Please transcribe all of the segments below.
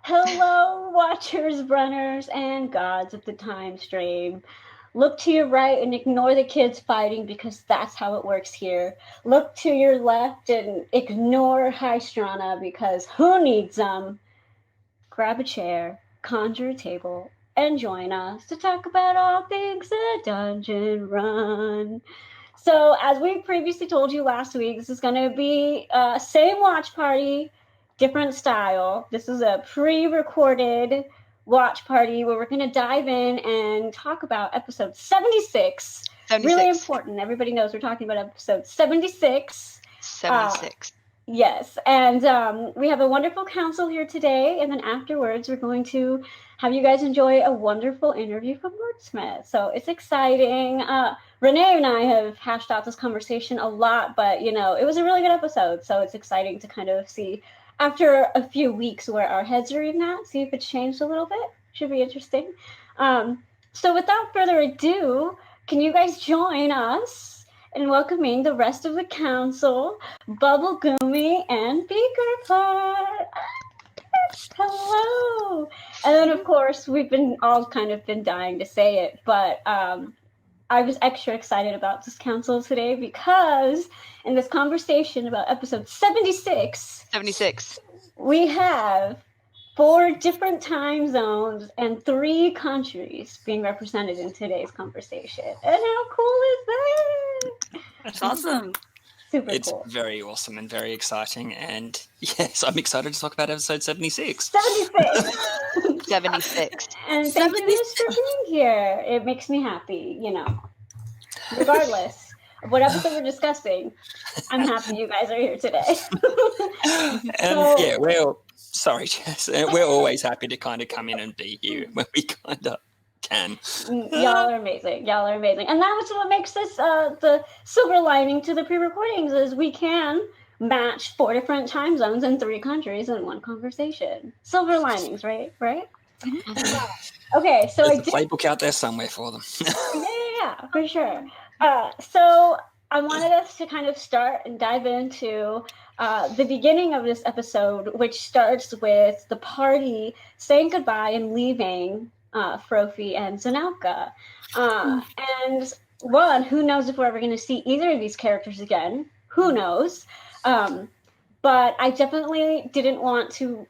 Hello, watchers, runners, and gods of the time stream. Look to your right and ignore the kids fighting because that's how it works here. Look to your left and ignore Hystrana because who needs them? Grab a chair, conjure a table, and join us to talk about all things a dungeon run. So, as we previously told you last week, this is going to be same watch party, different style. This is a pre-recorded watch party where we're going to dive in and talk about episode 76. Really important. Everybody knows we're talking about episode 76. 76. Yes, and we have a wonderful council here today, and then afterwards we're going to have you guys enjoy a wonderful interview from WordsSmith. So it's exciting. Renee and I have hashed out this conversation a lot, but, you know, it was a really good episode, so it's exciting to kind of see, after a few weeks where our heads are in that, see if it's changed a little bit. Should be interesting. So without further ado, can you guys join us in welcoming the rest of the council, Bubblegumi and BeakerPar? Hello! And then, of course, we've been all kind of been dying to say it, but I was extra excited about this council today because in this conversation about episode 76, we have 4 different time zones and 3 countries being represented in today's conversation. And how cool is that? That's awesome. Super It's cool. very awesome and very exciting. And yes, I'm excited to talk about episode 76. 76. 76. And thank you guys for being here. It makes me happy, you know. Regardless of what episode we're discussing, I'm happy you guys are here today. And yeah, sorry, Jess. We're always happy to kind of come in and be here when we kind of can. Y'all are amazing. And that's what makes this the silver lining to the pre-recordings is we can match 4 different time zones in 3 countries in one conversation. Silver linings, right? Mm-hmm. Okay, so There's a playbook out there somewhere for them. Yeah, for sure. So I wanted us to kind of start and dive into the beginning of this episode, which starts with the party saying goodbye and leaving Frofi and Zanelka. And one, who knows if we're ever going to see either of these characters again? Who knows? But I definitely didn't want to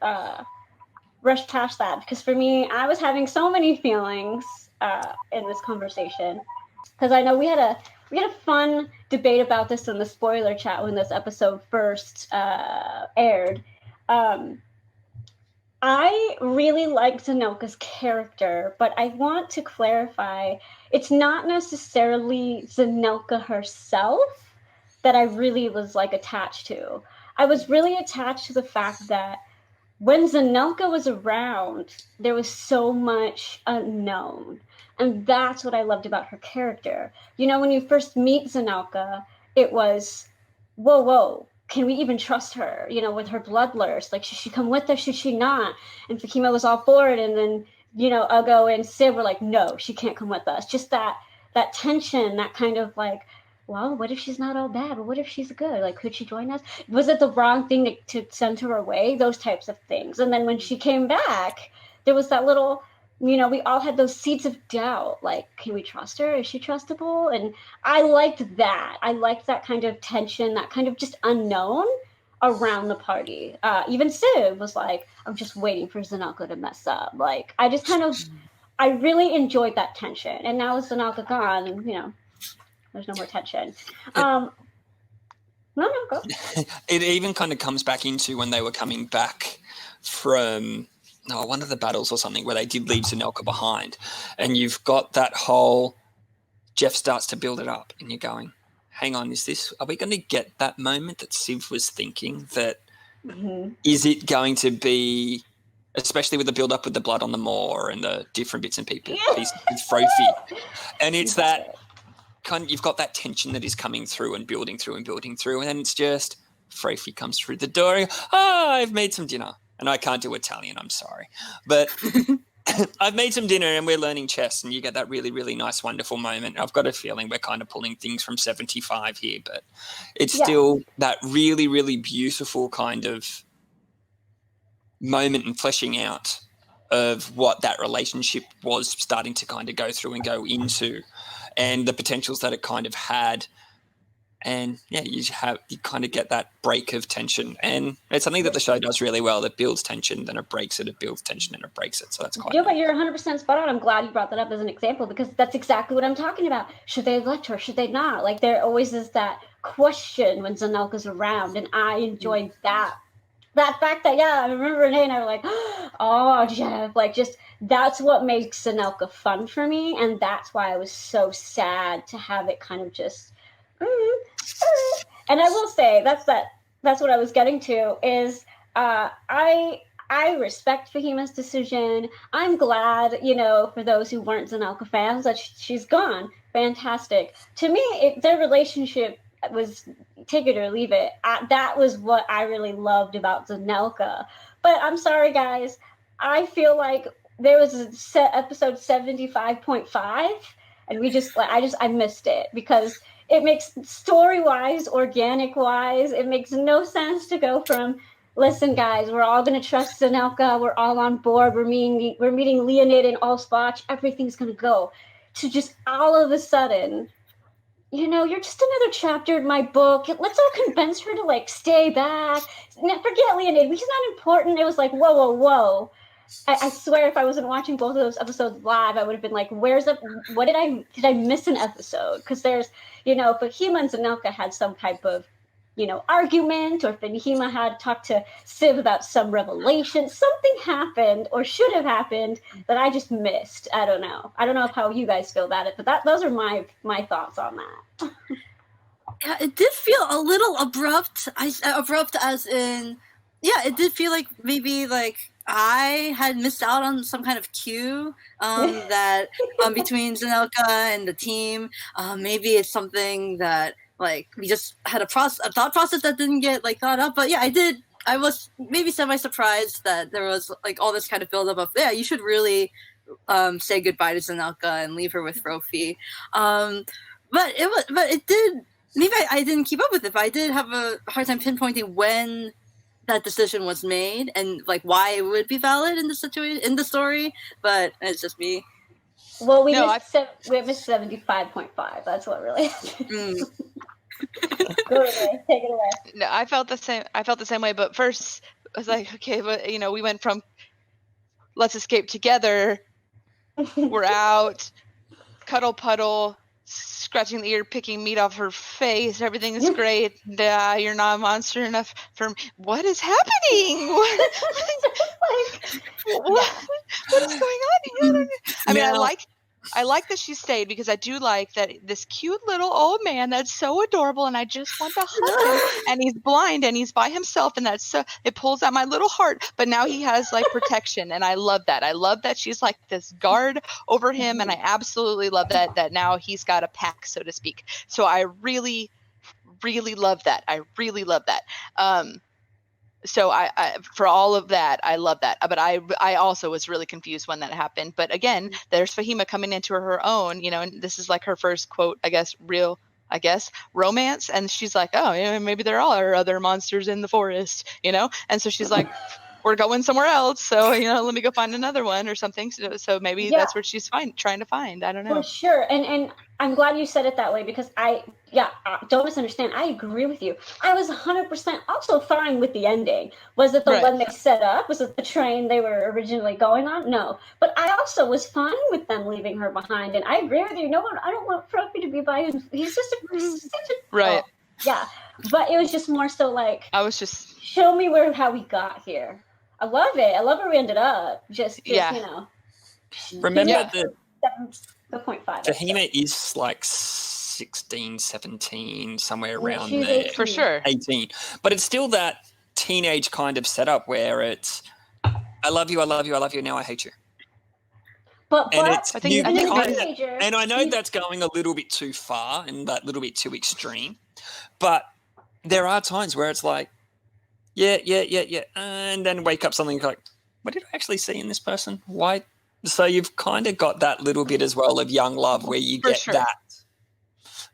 rush past that because for me, I was having so many feelings in this conversation. Because I know we had a fun debate about this in the spoiler chat when this episode first aired. I really like Zanelka's character, but I want to clarify, it's not necessarily Zanelka herself that I really was like attached to. I was really attached to the fact that when Zanelka was around, there was so much unknown. And that's what I loved about her character. You know, when you first meet Zanelka, it was, whoa, can we even trust her? You know, with her bloodlust, like, should she come with us? Should she not? And Fakima was all for it. And then, you know, Ugo and Sid were like, no, she can't come with us. Just that tension, that kind of like, well, what if she's not all bad? But what if she's good? Like, could she join us? Was it the wrong thing to send her away? Those types of things. And then when she came back, there was that little, you know, we all had those seeds of doubt. Like, can we trust her? Is she trustable? And I liked that. I liked that kind of tension, that kind of just unknown around the party. Even Sid was like, I'm just waiting for Zanelka to mess up. Like, I just kind of, I really enjoyed that tension. And now with Zanelka gone, you know, there's no more tension. No, go. It even kind of comes back into when they were coming back from one of the battles or something where they did leave Zanelka behind. And you've got that whole Jeff starts to build it up, and you're going, hang on, are we going to get that moment that Civ was thinking that, is it going to be, especially with the build up with the blood on the moor and the different bits and pieces with Frophy, and it's that kind of, you've got that tension that is coming through and building through, and then it's just Frophy comes through the door. I've made some dinner, and I can't do Italian. I'm sorry, but I've made some dinner, and we're learning chess, and you get that really, really nice, wonderful moment. I've got a feeling we're kind of pulling things from 75 here, but it's still that really, really beautiful kind of moment and fleshing out of what that relationship was starting to kind of go through and go into, and the potentials that it kind of had. And you kind of get that break of tension, and it's something that the show does really well. It builds tension, then it breaks it. It builds tension, and it breaks it. So that's quite. But you're 100% spot on. I'm glad you brought that up as an example, because that's exactly what I'm talking about. Should they elect her? Should they not? Like, there always is that question when Zanelka's around, and I enjoyed that fact that I remember Renee and I were like, oh, Jeff, like, just that's what makes Zanelka fun for me, and that's why I was so sad to have it kind of just. And I will say that's what I was getting to is I respect Fahima's decision. I'm glad, for those who weren't Zanelka fans, that she's gone. Fantastic. To me, their relationship was take it or leave it. That was what I really loved about Zanelka. But I'm sorry, guys. I feel like there was a episode 75.5, and I missed it, because it makes story-wise, organic-wise, it makes no sense to go from, listen, guys, we're all going to trust Zanelka, we're all on board, we're meeting Leonid and Allspach, everything's going to go, to just all of a sudden, you're just another chapter in my book. Let's all convince her to, stay back. Forget Leonid, he's not important. It was like, whoa, whoa, whoa. I swear, if I wasn't watching both of those episodes live, I would have been like, what did I miss an episode? Because there's, Fahima and Zanelka had some type of, argument, or Fahima had talked to Civ about some revelation. Something happened or should have happened that I just missed. I don't know how you guys feel about it, but those are my thoughts on that. Yeah, it did feel a little abrupt. Abrupt as in, it did feel like maybe I had missed out on some kind of cue that between Zanelka and the team. Maybe it's something that we just had a thought process that didn't get thought up. But I was maybe semi-surprised that there was all this kind of buildup of you should really say goodbye to Zanelka and leave her with Frophy. But it did. Maybe I didn't keep up with it. But I did have a hard time pinpointing when that decision was made and why it would be valid in the situation, in the story. But it's just me. Well, we missed 75.5. That's what really happened. Go away. Take it away. No, I felt the same way. But first, I was like, okay, but we went from let's escape together. We're out, cuddle puddle, scratching the ear, picking meat off her face. Everything is great. You're not a monster enough for me. What is happening? What is going on here? I mean, I like that she stayed, because I do like that this cute little old man that's so adorable, and I just want to hug him. And he's blind, and he's by himself, and it pulls out my little heart. But now he has protection, and I love that. I love that she's this guard over him, and I absolutely love that now he's got a pack, so to speak. So I really, really love that. I really love that. So I for all of that, I love that. But I also was really confused when that happened. But again, there's Fahima coming into her own, and this is her first quote, real romance. And she's like, oh, maybe there are other monsters in the forest, And so she's like, we're going somewhere else. So, let me go find another one or something. So maybe that's what she's trying to find. I don't know. For sure. And I'm glad you said it that way, because don't misunderstand. I agree with you. I was 100% also fine with the ending. Was it the one they set up? Was it the train they were originally going on? No. But I also was fine with them leaving her behind. And I agree with you. No one, I don't want Frophy to be by him. He's just such a right. Yeah. But it was just more so I was just show me how we got here. I love it. I love where we ended up. Just remember the 0.5. Tahina is like 16, 17, somewhere around she's there. 18. For sure. 18. But it's still that teenage kind of setup where it's, I love you, now I hate you. But it's, I think even as a maybe- teenager, and I know that's going a little bit too far and that little bit too extreme, but there are times where it's like, yeah, and then wake up something like, what did I actually see in this person? Why? So you've kind of got that little bit as well of young love where you For get sure.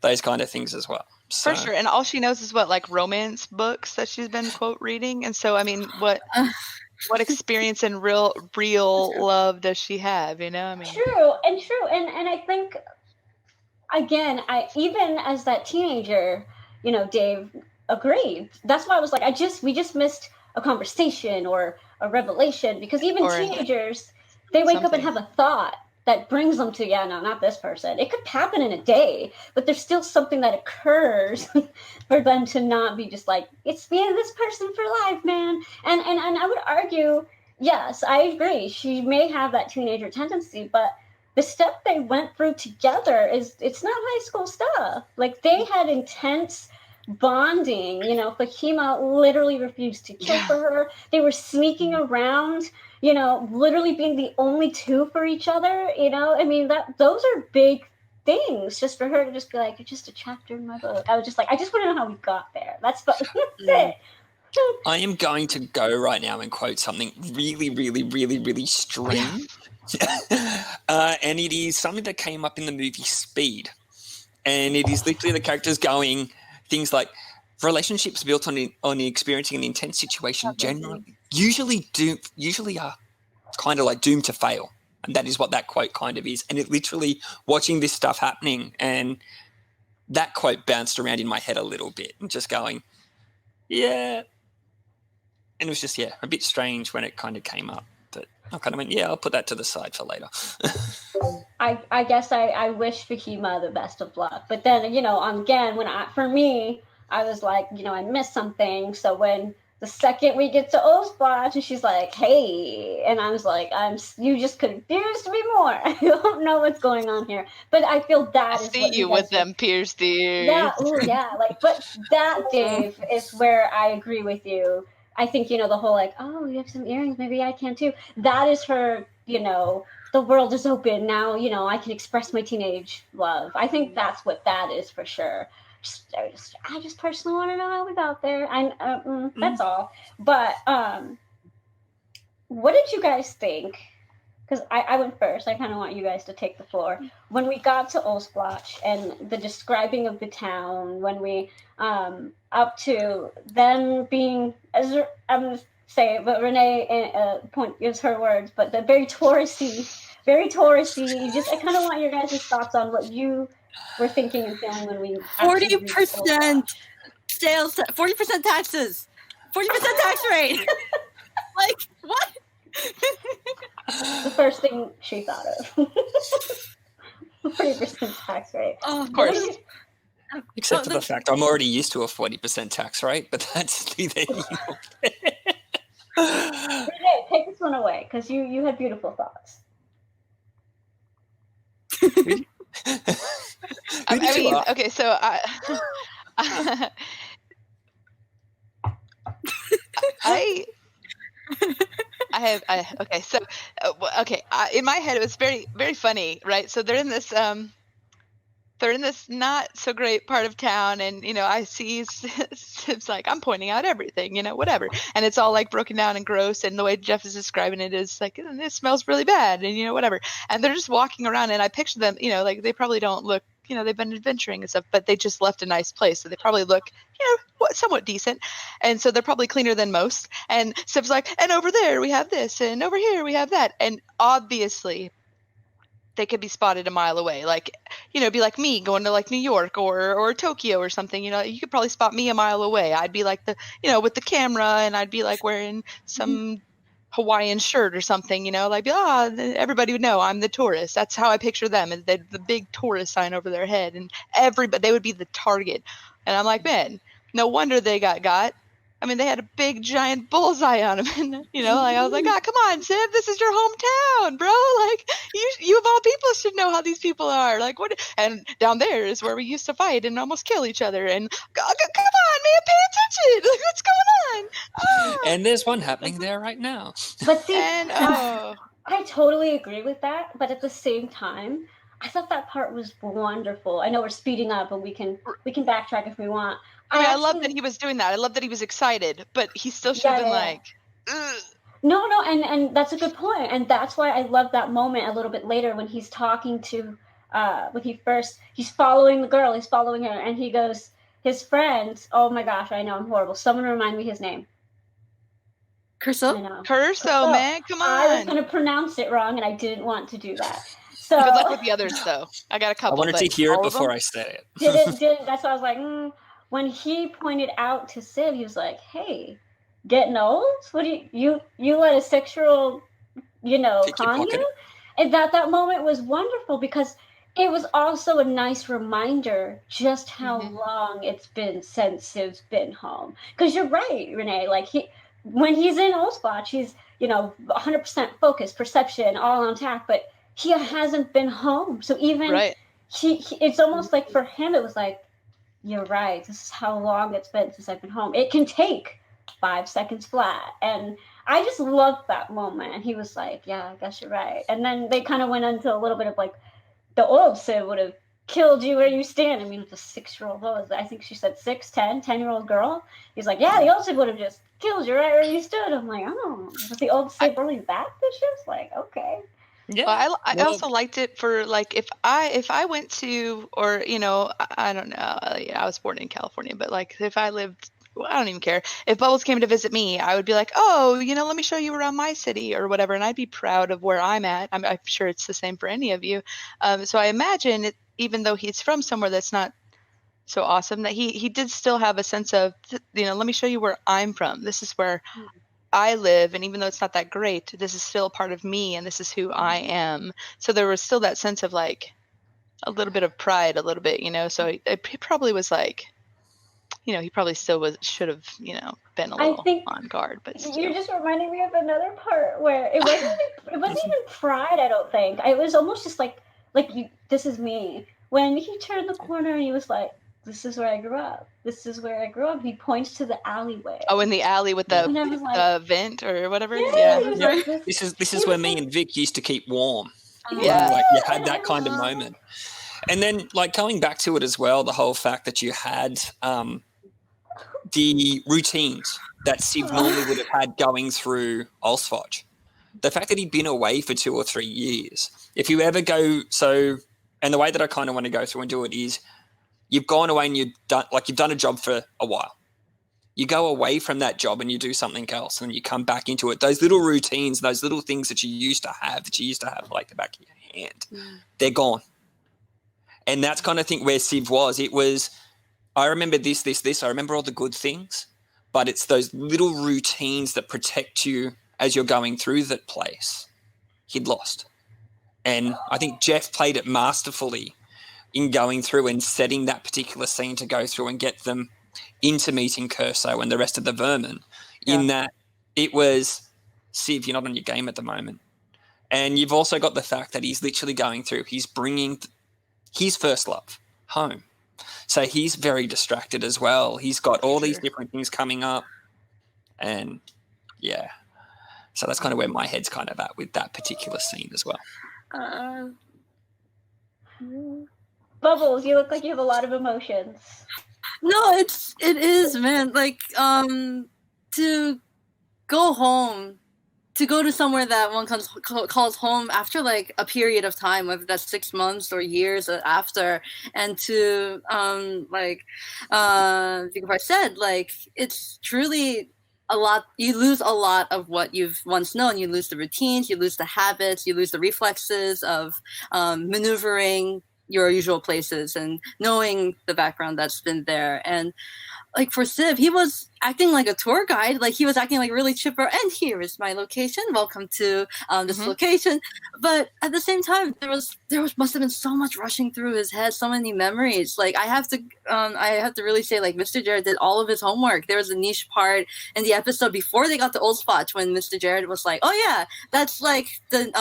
those kind of things as well. So, For sure. And all she knows is what, like, romance books that she's been, quote, reading. And so, I mean, what experience and real love does she have, you know? I mean, true. And I think, again, even as that teenager, you know, Dave agreed. That's why I was like, we just missed a conversation or a revelation, because even teenagers, they wake up and have a thought that brings them to, yeah, no, not this person. It could happen in a day, but there's still something that occurs for them to not be just like, it's this person for life, man. And I would argue, yes, I agree. She may have that teenager tendency, but the stuff they went through together it's not high school stuff. Like, they had intense bonding. You know, Fatima literally refused to kill for her. They were sneaking around, you know, literally being the only two for each other. You know, I mean, those are big things. Just for her to just be like, you're just a chapter in my book. I was just like, I just want to know how we got there. That's it. I am going to go right now and quote something really, really, really, really strange. And it is something that came up in the movie Speed. And it is literally the characters going things like, relationships built on experiencing an intense situation usually are kind of like doomed to fail. And that is what that quote kind of is. And it literally, watching this stuff happening, and that quote bounced around in my head a little bit and just going, yeah. And it was just, a bit strange when it kind of came up. But I kind of went, I'll put that to the side for later. I guess I wish Fatima the best of luck. But then, you know, again, for me, I was like, you know, I missed something. So when the second we get to Osplotch and she's like, hey, and I was like, you just confused me more. I don't know what's going on here. But I feel that is see you with them pierced ears. Yeah, like, but that, Dave, is where I agree with you. I think, you know, the whole like, oh, you have some earrings, maybe I can too. That is her, you know, the world is open now, you know, I can express my teenage love. I think that's what that is for sure. I just personally want to know how we got there. That's all. But what did you guys think? Because I went first. I kind of want you guys to take the floor. When we got to Osplotch and the describing of the town, when we up to them being, as I'm going to say it, but Renee point is her words, but the very touristy. I kind of want your guys' thoughts on what you were thinking and feeling when we 40% sales, 40% taxes, 40% tax rate. Like, what? The first thing she thought of. 40% tax rate. Oh, of course. Except for the fact I'm already used to a 40% tax rate, but that's neither here nor there. Renee, take this one away, because you had beautiful thoughts. I mean, okay, so in my head it was very, very funny, right? So they're in this not so great part of town, and you know, I see it's like I'm pointing out everything, you know, whatever, and it's all like broken down and gross, and the way Jeff is describing it is like, it smells really bad, and you know, whatever, and they're just walking around, and I picture them, you know, like they probably don't look, you know, they've been adventuring and stuff, but they just left a nice place, so they probably look, you know, somewhat decent, and so they're probably cleaner than most. And Sib's like, and over there we have this, and over here we have that, and obviously they could be spotted a mile away. Like, you know, it'd be like me going to like New York or Tokyo or something, you know, you could probably spot me a mile away. I'd be like you know, with the camera, and I'd be like wearing some Hawaiian shirt or something, you know, like, everybody would know I'm the tourist. That's how I picture them, is the big tourist sign over their head, and they would be the target. And I'm like, man, no wonder they got. I mean, they had a big giant bullseye on him, and like I was like, come on, Civ, this is your hometown, bro. Like you of all people should know how these people are. Like what? And down there is where we used to fight and almost kill each other. And come on, man, pay attention. Like what's going on? Oh. And there's one happening there right now. But see, and I totally agree with that. But at the same time, I thought that part was wonderful. I know we're speeding up, and we can backtrack if we want. I love that he was doing that. I love that he was excited, but he still should have been like, ugh. No, and that's a good point. And that's why I love that moment a little bit later when he's talking to, he's following the girl, he's following her, and he goes, his friends, oh my gosh, I know, I'm horrible. Someone remind me his name. Curso, man, come on. I was going to pronounce it wrong, and I didn't want to do that. So good luck with the others, though. I got a couple. I wanted to hear it before I say it. Didn't. That's why I was like, when he pointed out to Civ, he was like, "Hey, getting old? What do you let a 6-year-old, con you?" And that moment was wonderful because it was also a nice reminder just how long it's been since Civ's been home. Because you're right, Renee. Like when he's in Old Splotch, he's 100% focused, perception, all on tap, but he hasn't been home. So even he it's almost like for him, it was like, you're right. This is how long it's been since I've been home. It can take 5 seconds flat. And I just loved that moment. And he was like, yeah, I guess you're right. And then they kind of went into a little bit of like, the old Civ would have killed you where you stand. I mean, it's a 6-year-old, I think she said 10-year-old girl. He's like, yeah, the old Civ would have just killed you right where you stood. I'm like, oh, was the old Civ really that vicious? Like, okay. Yeah, well, I also liked it for like if I went to, or I don't know, I was born in California, but like if I lived, I don't even care if Bubbles came to visit me, I would be like, oh, let me show you around my city or whatever, and I'd be proud of where I'm at. I'm sure it's the same for any of you. So I imagine it, even though he's from somewhere that's not so awesome, that he did still have a sense of let me show you where I'm from. This is where I live, and even though it's not that great, this is still part of me, and this is who I am. So there was still that sense of like a little bit of pride, a little bit, So he probably was like, he probably still should have, been a little on guard. But still. You're just reminding me of another part where it wasn't even pride. I don't think it was almost just like this is me. When he turned the corner and he was like, this is where I grew up. This is where I grew up. He points to the alleyway. Oh, in the alley with the vent or whatever. Yeah. Like, this is where me and Vic used to keep warm. Yeah. Like you had that kind of moment. And then like going back to it as well, the whole fact that you had the routines that Civ normally would have had going through Olsfodge. The fact that he'd been away for 2 or 3 years. If you ever go, and the way that I kind of want to go through and do it is, you've gone away and you've done a job for a while. You go away from that job and you do something else and you come back into it. Those little routines, those little things that you used to have like the back of your hand, they're gone. And that's kind of thing where Civ was. It was, I remember this. I remember all the good things, but it's those little routines that protect you as you're going through that place. He'd lost. And I think Jeff played it masterfully in going through and setting that particular scene to go through and get them into meeting Curso and the rest of the vermin, in that it was, Civ, you're not on your game at the moment. And you've also got the fact that he's literally going through, he's bringing his first love home. So he's very distracted as well. He's got all these different things coming up. And yeah, so that's kind of where my head's kind of at with that particular scene as well. Bubbles, you look like you have a lot of emotions. No, it is, man. Like, to go home, to go to somewhere that one calls home after like a period of time, whether that's 6 months or years after, and to BeakerPar said, like, it's truly a lot. You lose a lot of what you've once known. You lose the routines, you lose the habits, you lose the reflexes of maneuvering your usual places and knowing the background that's been there. And like for Civ, he was acting like a tour guide. Like he was acting like really chipper. And here is my location. Welcome to this location. But at the same time, there must have been so much rushing through his head, so many memories. Like I have to really say, like Mr. Jared did all of his homework. There was a niche part in the episode before they got to Old Spot when Mr. Jared was like, "Oh yeah, that's like the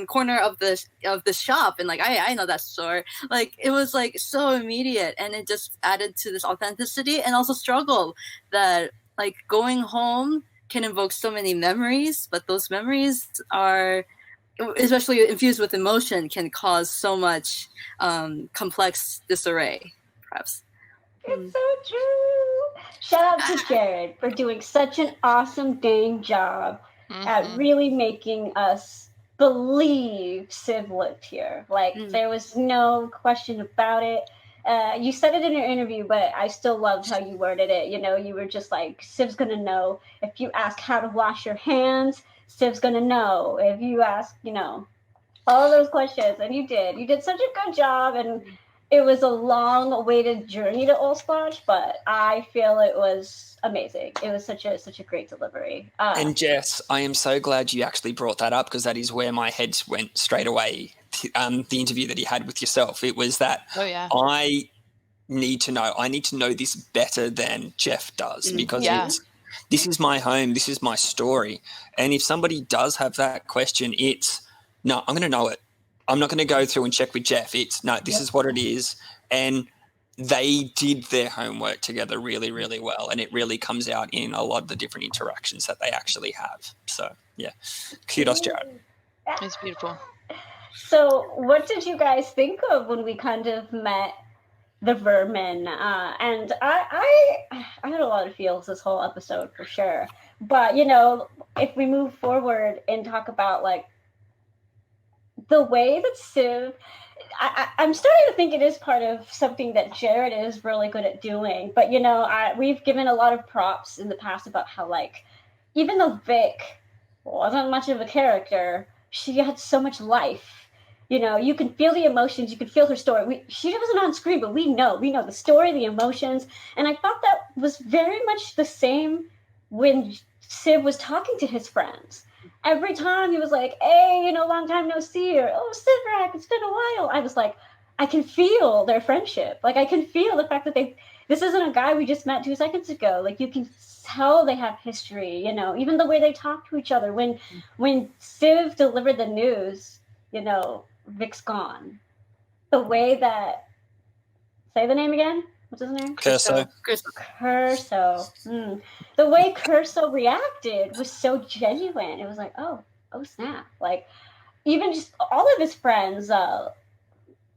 corner of the shop," and like I know that store. Like it was like so immediate, and it just added to this authenticity and also struggle that like going home can invoke so many memories, but those memories are, especially infused with emotion, can cause so much complex disarray, perhaps. It's so true. Shout out to Jared for doing such an awesome dang job at really making us believe Civ lived here. Like there was no question about it. You said it in your interview, but I still loved how you worded it. You know, you were just like, Civ's gonna know. If you ask how to wash your hands, Civ's gonna know. If you ask, you know, all those questions, and you did. You did such a good job, and it was a long-awaited journey to Old Splotch, but I feel it was amazing. It was such a great delivery. And Jess, I am so glad you actually brought that up, because that is where my head went straight away. The interview that he had with yourself, it was that I need to know this better than Jeff does, because this is my home, this is my story. And if somebody does have that question, it's, no, I'm going to know it. I'm not going to go through and check with Jeff. It's, no, this is what it is. And they did their homework together really, really well. And it really comes out in a lot of the different interactions that they actually have. So, yeah, kudos, Jared. It's beautiful. So what did you guys think of when we kind of met the vermin? And I had a lot of feels this whole episode for sure. But, you know, if we move forward and talk about, like, the way that Civ, I'm starting to think it is part of something that Jared is really good at doing. But, you know, we've given a lot of props in the past about how, like, even though Vic wasn't much of a character, she had so much life. You know, you can feel the emotions, you can feel her story. She wasn't on screen, but we know the story, the emotions. And I thought that was very much the same when Civ was talking to his friends. Every time he was like, hey, you know, long time no see, or, oh, Civrak, it's been a while. I was like, I can feel their friendship. Like, I can feel the fact that this isn't a guy we just met 2 seconds ago. Like, you can tell they have history, you know, even the way they talk to each other. When Civ delivered the news, you know, Vic's gone. The way that, say the name again? What's his name? Curso. The way Curso reacted was so genuine. It was like, oh snap. Like, even just all of his friends,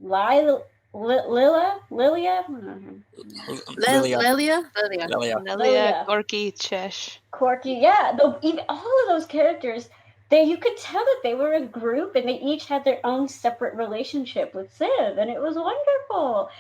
Lilia, Corky, Chesh. Corky, yeah. Even all of those characters, you could tell that they were a group, and they each had their own separate relationship with Civ, and it was wonderful.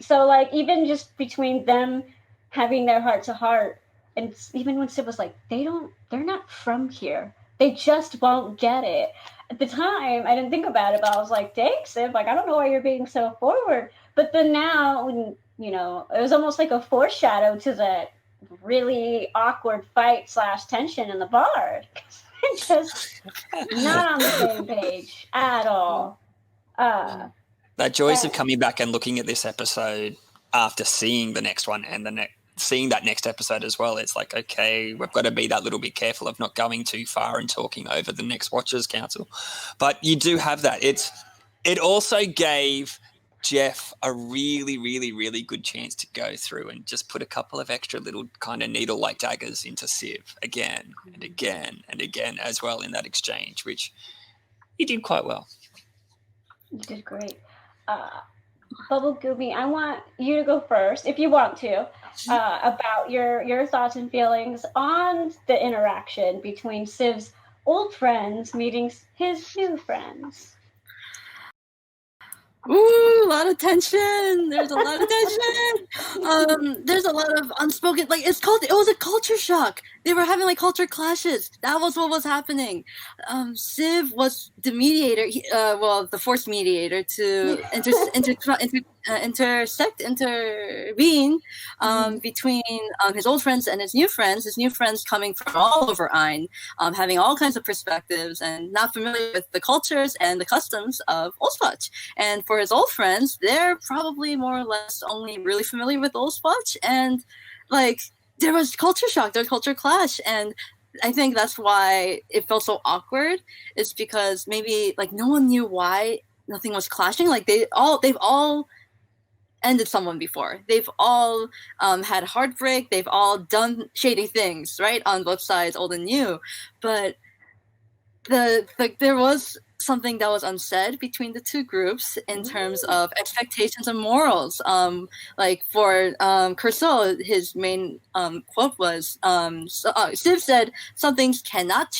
So, like, even just between them having their heart to heart, and even when Civ was like, they're not from here. They just won't get it. At the time, I didn't think about it, but I was like, dang, Civ, like, I don't know why you're being so forward. But then now, when, you know, it was almost like a foreshadow to that really awkward fight / tension in the bar. Just not on the same page at all. That joys of coming back and looking at this episode after seeing the next one and seeing that next episode as well. It's like, okay, we've got to be that little bit careful of not going too far and talking over the next Watchers Council. But you do have that. It also gave Jeff a really, really, really good chance to go through and just put a couple of extra little kind of needle-like daggers into Civ again and again and again as well in that exchange, which he did quite well. You did great. Bubblegumi, I want you to go first, if you want to, about your thoughts and feelings on the interaction between Civ's old friends meeting his new friends. Ooh, a lot of tension. There's a lot of tension. There's a lot of unspoken, like, it was a culture shock. They were having like culture clashes. That was what was happening. Civ was the mediator, the forced mediator to intervene between his old friends and his new friends coming from all over Ein, having all kinds of perspectives and not familiar with the cultures and the customs of Ospach. And for his old friends, they're probably more or less only really familiar with Ospach, and like there was culture shock, there was culture clash, and I think that's why it felt so awkward. Is because maybe like no one knew why nothing was clashing. Like they've all ended someone before. They've all had heartbreak. They've all done shady things, right, on both sides, old and new. But there was something that was unsaid between the two groups in terms of expectations and morals. Like for Curso, his main quote was, Civ said, some things do not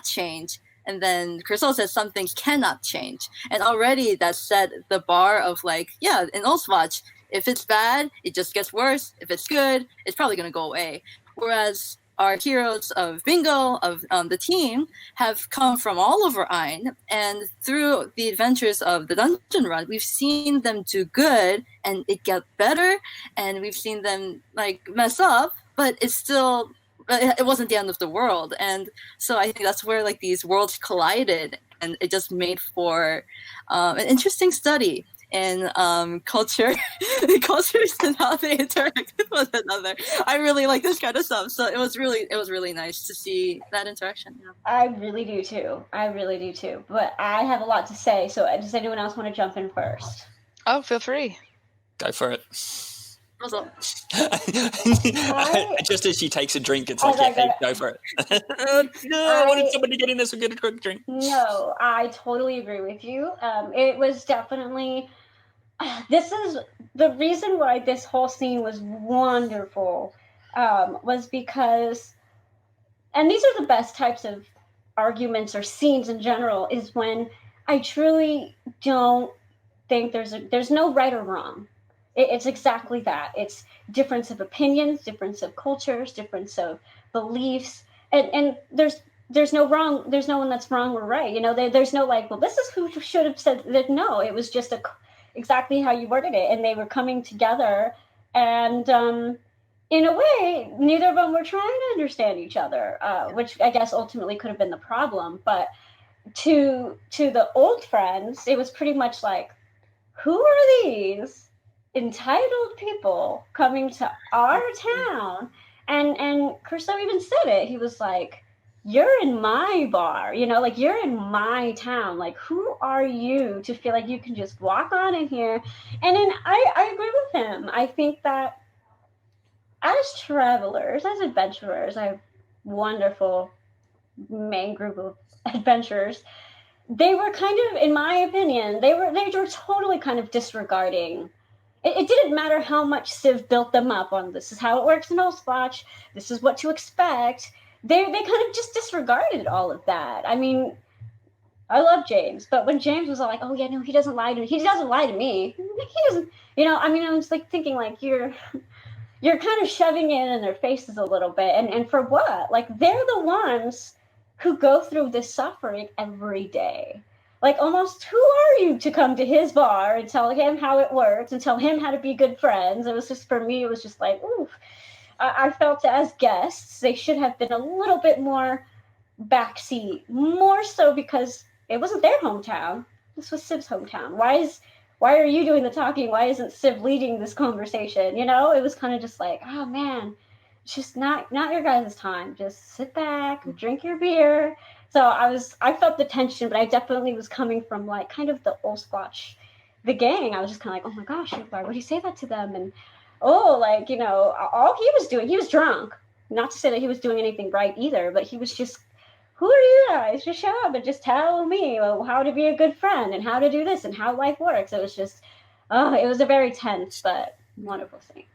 change. And then Curso says some things cannot change. And already that set the bar of like, yeah, in Ospach, if it's bad, it just gets worse. If it's good, it's probably going to go away. Whereas our heroes of Bingo, of the team, have come from all over Ein, and through the adventures of the dungeon run, we've seen them do good, and it get better, and we've seen them like mess up, but it wasn't the end of the world. And so I think that's where like these worlds collided, and it just made for an interesting study in cultures and how they interact with one another. I really like this kind of stuff, so it was really nice to see that interaction. Yeah. I really do too. But I have a lot to say, so does anyone else want to jump in first? Oh, feel free. Go for it. Also, just as she takes a drink, it's like, hey, go for it. I wanted somebody to get in this and get a quick drink. No, I totally agree with you. It was definitely... This is the reason why this whole scene was wonderful, was because... And these are the best types of arguments or scenes in general, is when I truly don't think there's no right or wrong. It's exactly that. It's difference of opinions, difference of cultures, difference of beliefs, and there's no wrong. There's no one that's wrong or right. You know, there's no like, well, this is who should have said that. No, it was just exactly how you worded it, and they were coming together, and in a way, neither of them were trying to understand each other, which I guess ultimately could have been the problem. But to the old friends, it was pretty much like, who are these entitled people coming to our town? And Curso even said it. He was like, you're in my bar, you know, like you're in my town. Like, who are you to feel like you can just walk on in here? And then I agree with him. I think that as travelers, as adventurers, I have wonderful main group of adventurers. They were kind of, in my opinion, they were totally kind of disregarding. It didn't matter how much Civ built them up on, this is how it works in Ospach, this is what to expect. They kind of just disregarded all of that. I mean, I love James, but when James was all like, oh yeah, no, he doesn't lie to me. He doesn't lie to me. He doesn't, you know, I mean, I was like thinking like, you're kind of shoving it in their faces a little bit. And for what? Like, they're the ones who go through this suffering every day. Like, almost, who are you to come to his bar and tell him how it works and tell him how to be good friends? It was just, for me, it was just like, oof. I felt as guests, they should have been a little bit more backseat, more so because it wasn't their hometown. This was Civ's hometown. Why are you doing the talking? Why isn't Civ leading this conversation? You know, it was kind of just like, oh man, it's just not your guys' time. Just sit back, drink your beer. So I felt the tension, but I definitely was coming from like kind of the Ospach, the gang. I was just kind of like, oh my gosh, why would he say that to them? And like, you know, all he was doing, he was drunk. Not to say that he was doing anything right either, but he was just, who are you guys? Just show up and just tell me how to be a good friend and how to do this and how life works. It was just, it was a very tense but wonderful scene.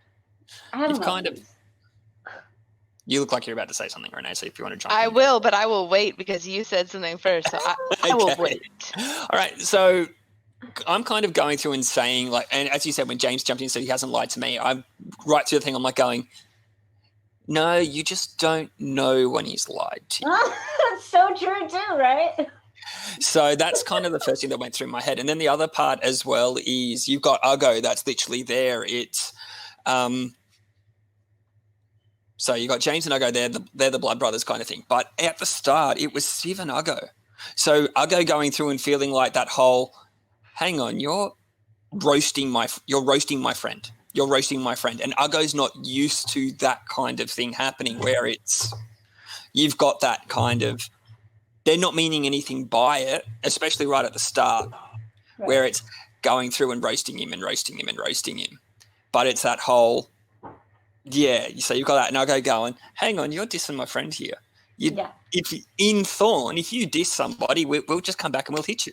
You look like you're about to say something, Renee, so if you want to jump in. I will, but I will wait because you said something first, so I will wait. All right, so I'm kind of going through and saying, like, and as you said, when James jumped in and said he hasn't lied to me, I'm right through the thing, I'm like going, no, you just don't know when he's lied to you. That's so true too, right? So that's kind of the first thing that went through my head. And then the other part as well is you've got Uggo that's literally there. It's so you got James and Uggo, they're the blood brothers kind of thing. But at the start, it was Civ and Uggo. So Uggo going through and feeling like that whole, hang on, you're roasting my friend. You're roasting my friend. And Uggo's not used to that kind of thing happening where you've got that kind of, they're not meaning anything by it, especially right at the start, right, where it's going through and roasting him. But it's that whole, yeah, so you've got that, and I'll going, hang on, you're dissing my friend here. If in Thorn, if you diss somebody, we'll just come back and we'll hit you.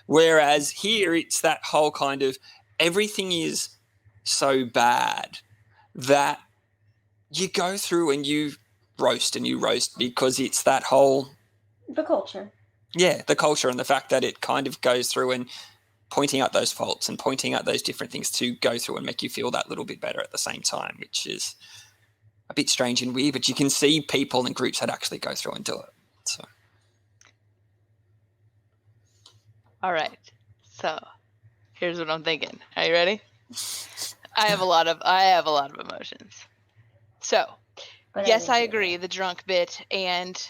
Whereas here, it's that whole kind of, everything is so bad that you go through and you roast because it's that whole... The culture. Yeah, the culture and the fact that it kind of goes through and pointing out those faults and pointing out those different things to go through and make you feel that little bit better at the same time, which is a bit strange and weird, but you can see people and groups that actually go through and do it. So, all right. So, here's what I'm thinking. Are you ready? I have a lot of emotions. So, yes, I agree. The drunk bit, and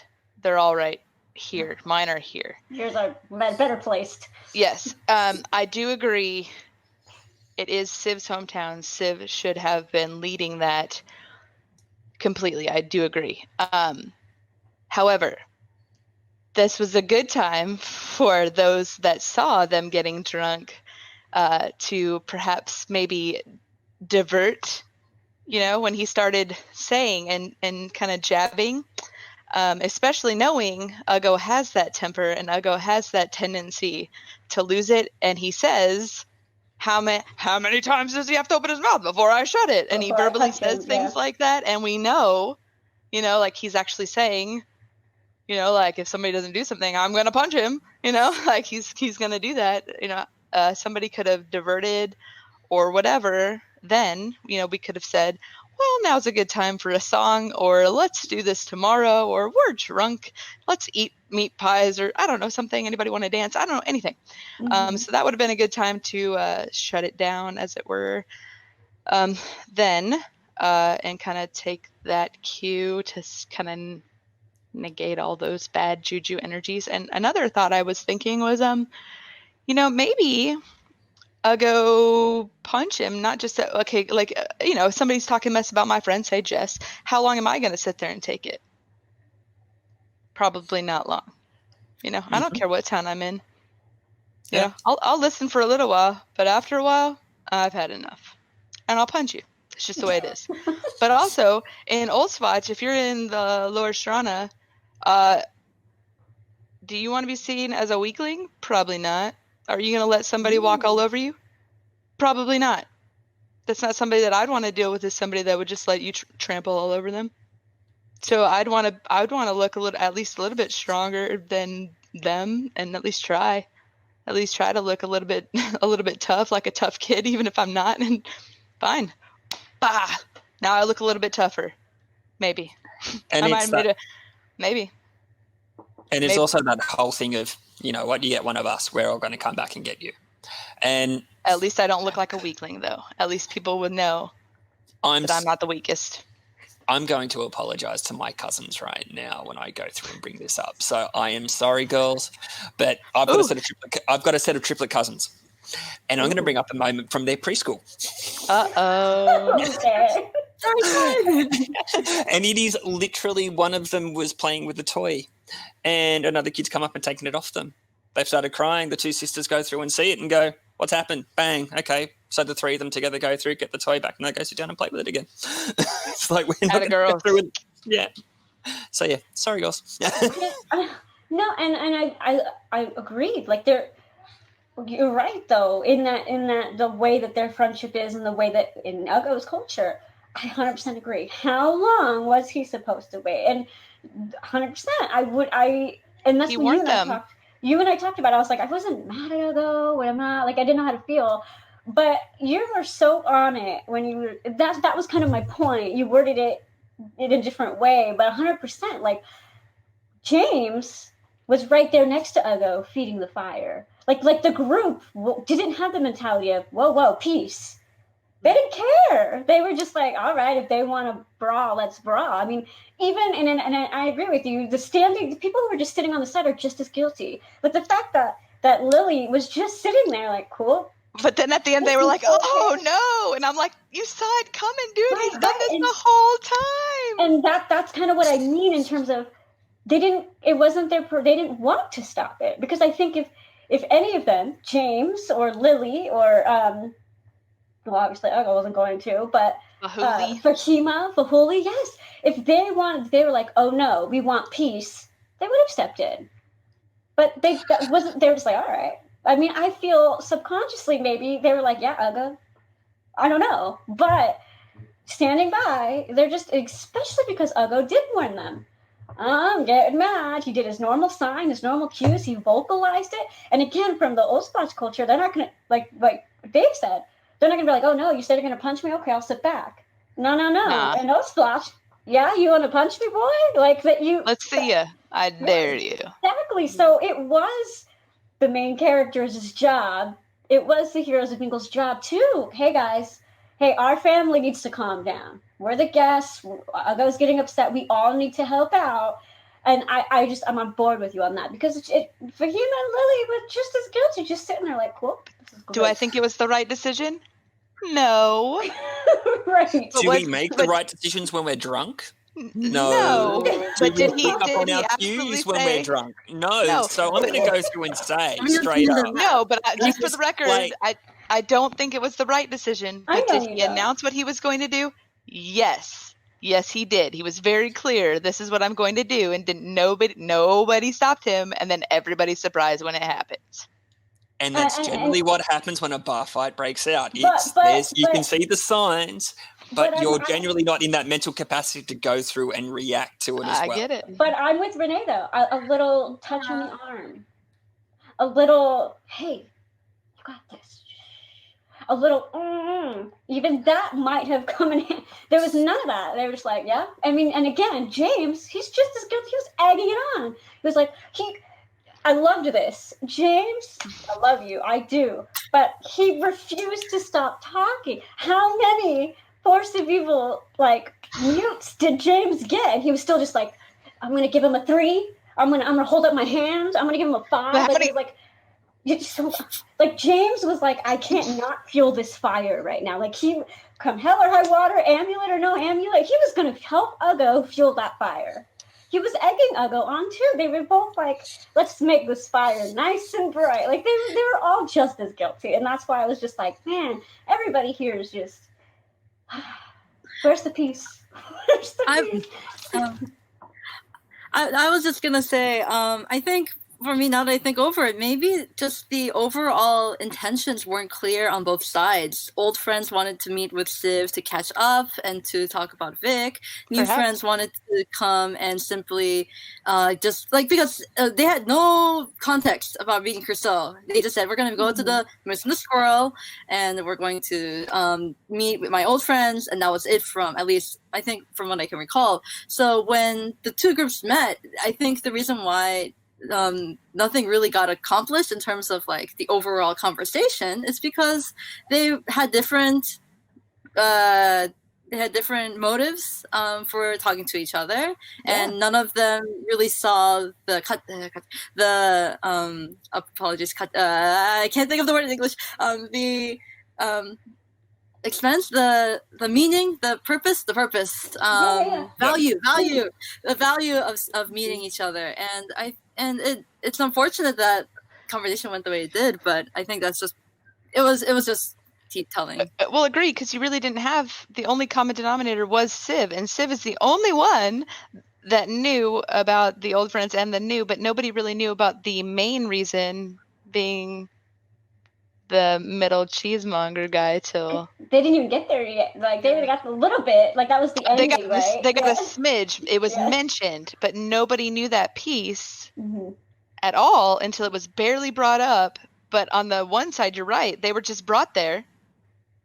they're all right here. Mine are here. Yours are better placed. Yes. I do agree. It is Civ's hometown. Civ should have been leading that completely. I do agree. However, this was a good time for those that saw them getting drunk to perhaps maybe divert, when he started saying and kind of jabbing, especially knowing Uggo has that temper and Uggo has that tendency to lose it. And he says, how many times does he have to open his mouth before I shut it? And he verbally says things like that. And we know, like he's actually saying, like if somebody doesn't do something, I'm going to punch him, like he's going to do that. Somebody could have diverted or whatever. Then, we could have said, well, now's a good time for a song, or let's do this tomorrow, or we're drunk, let's eat meat pies, or I don't know, something. Anybody want to dance? I don't know, anything. Mm-hmm. So that would have been a good time to shut it down, as it were. Then, and kind of take that cue to kind of negate all those bad juju energies. And another thought I was thinking was, maybe go punch him, not just if somebody's talking mess about my friend, say Jess, how long am I going to sit there and take it? Probably not long. Mm-hmm. I don't care what town I'm in. Yeah. I'll listen for a little while, but after a while, I've had enough, and I'll punch you. It's just the way it is. But also in Old Swatch, if you're in the Lower Strana, do you want to be seen as a weakling? Probably not. Are you going to let somebody walk all over you? Probably not. That's not somebody that I'd want to deal with. Is somebody that would just let you trample all over them. So I'd want to look at least a little bit stronger than them, and at least try to look a little bit tough, like a tough kid, even if I'm not. And fine, bah. Now I look a little bit tougher, maybe. And maybe. And it's also that whole thing of, what, you get one of us, we're all going to come back and get you. And at least I don't look like a weakling, though. At least people would know that I'm not the weakest. I'm going to apologize to my cousins right now when I go through and bring this up. So I am sorry, girls, but I've got a set of triplet cousins, and I'm going to bring up a moment from their preschool. Uh-oh. And it is literally, one of them was playing with a toy, and another kid's come up and taken it off them. They've started crying. The two sisters go through and see it and go, what's happened? Bang. Okay. So the three of them together go through, get the toy back, and they go sit down and play with it again. It's like, we're not going to go through it. Yeah. So, yeah. Sorry, girls. No, and I agreed. Like, you're right, though, in that the way that their friendship is and the way that in Uggo's culture, I 100% agree. How long was he supposed to wait? And 100%, and that's when you and I talked about it. I was like, I wasn't mad at Uggo, what am I? Like, I didn't know how to feel. But you were so on it when you were, that was kind of my point. You worded it in a different way, but 100%, like, James was right there next to Ugo feeding the fire. Like the group didn't have the mentality of, whoa, peace. They didn't care. They were just like, all right, if they want to brawl, let's brawl. I mean, even, and I agree with you, the people who were just sitting on the side are just as guilty. But the fact that Lily was just sitting there like, cool. But then at the end they were like, oh no. And I'm like, you saw it coming, dude. He's done this the whole time. And that's kind of what I mean in terms of they didn't want to stop it. Because I think if any of them, James or Lily or, well, obviously Ugo wasn't going to, but Fahuli, yes. If they were like, oh no, we want peace, they would have stepped in. But they were just like, all right. I mean, I feel subconsciously maybe they were like, yeah, Ugo. I don't know. But standing by, they're just, especially because Ugo did warn them. I'm getting mad. He did his normal sign, his normal cues. He vocalized it. And again, from the old Splash culture, they're not going to, like Dave said, they're not going to be like, oh no, you said you're going to punch me? Okay, I'll sit back. No. Nah. And no Splash. Yeah, you want to punch me, boy? Like that you. Let's see ya. I dare you. Exactly. So it was the main character's job. It was the Heroes of Winkle's job too. Hey guys, our family needs to calm down. We're the guests. Ugo's getting upset. We all need to help out. And I'm on board with you on that because Fahima and Lily were just as guilty, just sitting there like, cool. Do I think it was the right decision? No. Right. Do we make the right decisions when we're drunk? No. But did he pick up on our cues when we're drunk? No. So I'm going to go through and say straight up. No, but just for the record, I don't think it was the right decision. But did he announce what he was going to do? Yes. Yes, he did. He was very clear. This is what I'm going to do, and nobody stopped him. And then everybody's surprised when it happens. And that's generally what happens when a bar fight breaks out. You can see the signs, but you're generally not in that mental capacity to go through and react to it as well. I get it. But I'm with Renee, though. A little touch on the arm. A little, hey, you got this. A little, even that might have come in. There was none of that. They were just like, yeah. I mean, and again, James, he's just as guilty. He was egging it on. He was like, I loved this. James, I love you. I do. But he refused to stop talking. How many Force of Evil, mutes did James get? And he was still just like, I'm going to give him a 3. I'm gonna hold up my hand. I'm going to give him a 5. James was like, I can't not feel this fire right now. Like, he, come hell or high water, amulet or no amulet, he was going to help Ugo fuel that fire. He was egging Ugo on too. They were both like, let's make this fire nice and bright. Like, they were all just as guilty. And that's why I was just like, man, everybody here is just, where's the peace? Where's the peace? I was just going to say, I think, for me, now that I think over it, maybe just the overall intentions weren't clear on both sides. Old friends wanted to meet with Civ to catch up and to talk about Vic. New friends wanted to come and simply because they had no context about meeting Crystal. They just said, we're going to go to the Miss and the Squirrel and we're going to meet with my old friends. And that was it from, at least, I think, from what I can recall. So when the two groups met, I think the reason why nothing really got accomplished in terms of the overall conversation is because they had different motives for talking to each other, and none of them really saw I can't think of the word in English. Expense, the meaning, the purpose, value, the value of meeting each other, and it's unfortunate that conversation went the way it did, but I think that's just it was just teeth telling. Well, agree, because you really didn't have, the only common denominator was Civ, and Civ is the only one that knew about the old friends and the new, but nobody really knew about the main reason being the middle cheesemonger guy till they didn't even get there yet. They would have got a little bit. That was the ending, right? They got a smidge. It was mentioned, but nobody knew that piece at all until it was barely brought up. But on the one side, you're right. They were just brought there.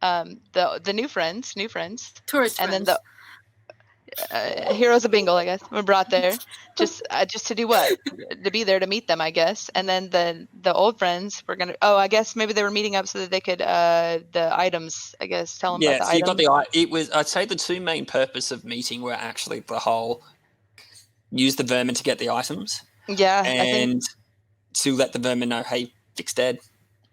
The new friends, tourist and friends. then heroes of Bingle, I guess, were brought there just to do what? To be there to meet them, I guess. And then the old friends were gonna. Oh, I guess maybe they were meeting up so that they could the items. I guess tell them about the so you items. got it was. I'd say the two main purpose of meeting were actually the whole use the vermin to get the items. Yeah, and to let the vermin know, hey, Vic's dead.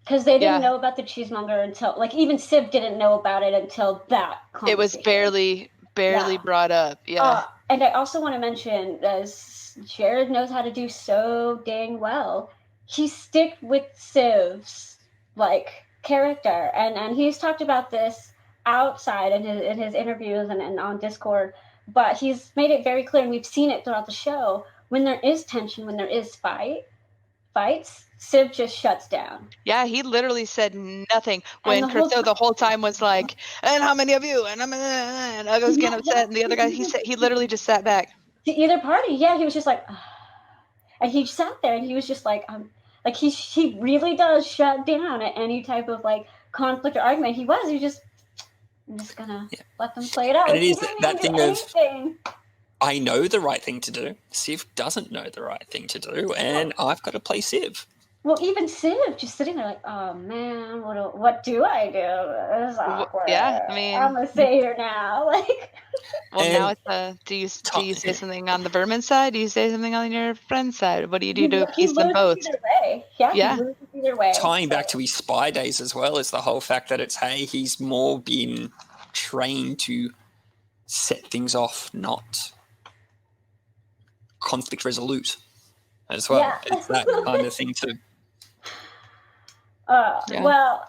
Because they didn't know about the cheesemonger until, like, even Civ didn't know about it until that it was barely brought up. Yeah. And I also want to mention, as Jared knows how to do so dang well, he stick with Civ's like character, and he's talked about this outside in his interviews and on Discord, but he's made it very clear, and we've seen it throughout the show. When there is tension, when there is fights, Civ just shuts down. Yeah, he literally said nothing when Curso the whole time was like, "And how many of you?" And I was getting upset, and the other guy, he literally just sat back. To either party, he was just like, and he sat there, and he was just like he really does shut down at any type of like conflict or argument. I'm just gonna let them play it out. And it is that thing of, I know the right thing to do. Civ doesn't know the right thing to do, and I've got to play Civ. Well, even Civ just sitting there like, oh man, what do I do? This is awkward. Yeah, I mean, I'm a savior now. Like, well, and now it's do you say something on the vermin side? Do you say something on your friend's side? What do you do to appease them both? Either way. Yeah. He loses either way. Tying back to his spy days as well is the whole fact that he's more been trained to set things off, not conflict resolute as well. Yeah. It's that kind of thing too. Well,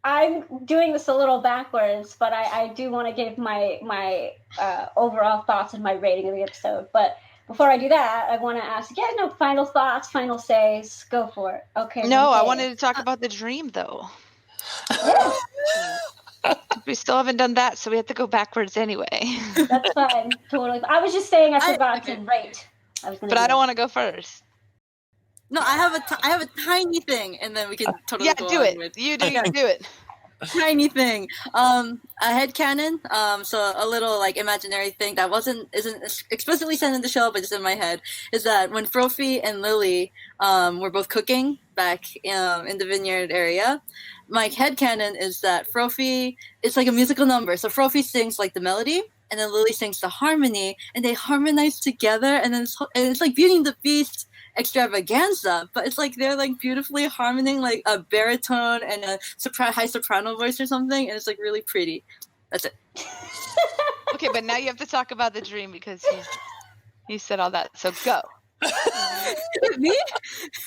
I'm doing this a little backwards, but I do want to give my overall thoughts and my rating of the episode. But before I do that, I want to ask, final thoughts, final says. Go for it. Okay. No, I wanted to talk about the dream, though. Yes. We still haven't done that, so we have to go backwards anyway. That's fine. Totally. I was just saying I forgot to rate. But I don't want to go first. No, I have a tiny thing, and then we can totally go do on it. with... You do it. Tiny thing. A headcanon. So a little like imaginary thing that isn't explicitly said in the show, but just in my head, is that when Frofi and Lily were both cooking back in the vineyard area, my headcanon is that Frofi, it's like a musical number. So Frofi sings like the melody, and then Lily sings the harmony, and they harmonize together, and then it's like Beauty and the Beast extravaganza, but it's like they're like beautifully harmoning like a baritone and a high soprano voice or something, and it's like really pretty. That's it. Okay, but now you have to talk about the dream because you said all that, so go. Me?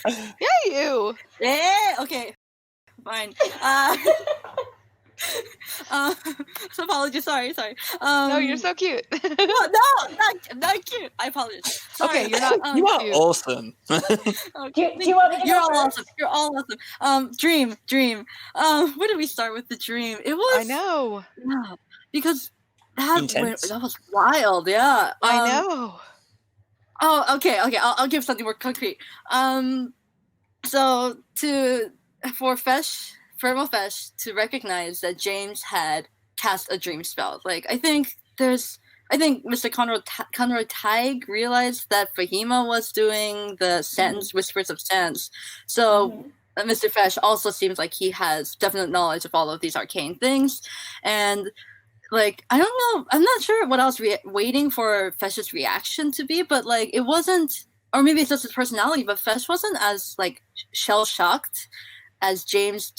Yeah, you. Yeah. Okay. Fine. So apologies. Sorry. No, you're so cute. no, not cute. I apologize. Sorry. Okay, you're not. You are cute. awesome. Do you want me to You're all awesome. You're all awesome. Dream. Where did we start with the dream? It was. I know. Yeah, because that was wild. Yeah. I know. Oh, okay. I'll give something more concrete. So for Failwaffle to recognize that James had cast a dream spell. Like, I think Mr. Conroy Tighe realized that Fahima was doing the sentence, Whispers of Sense. So Mr. Fesh also seems like he has definite knowledge of all of these arcane things. And, like, I don't know, I'm not sure what I was waiting for Fesh's reaction to be, but, like, it wasn't, or maybe it's just his personality, but Fesh wasn't as, like, shell-shocked as James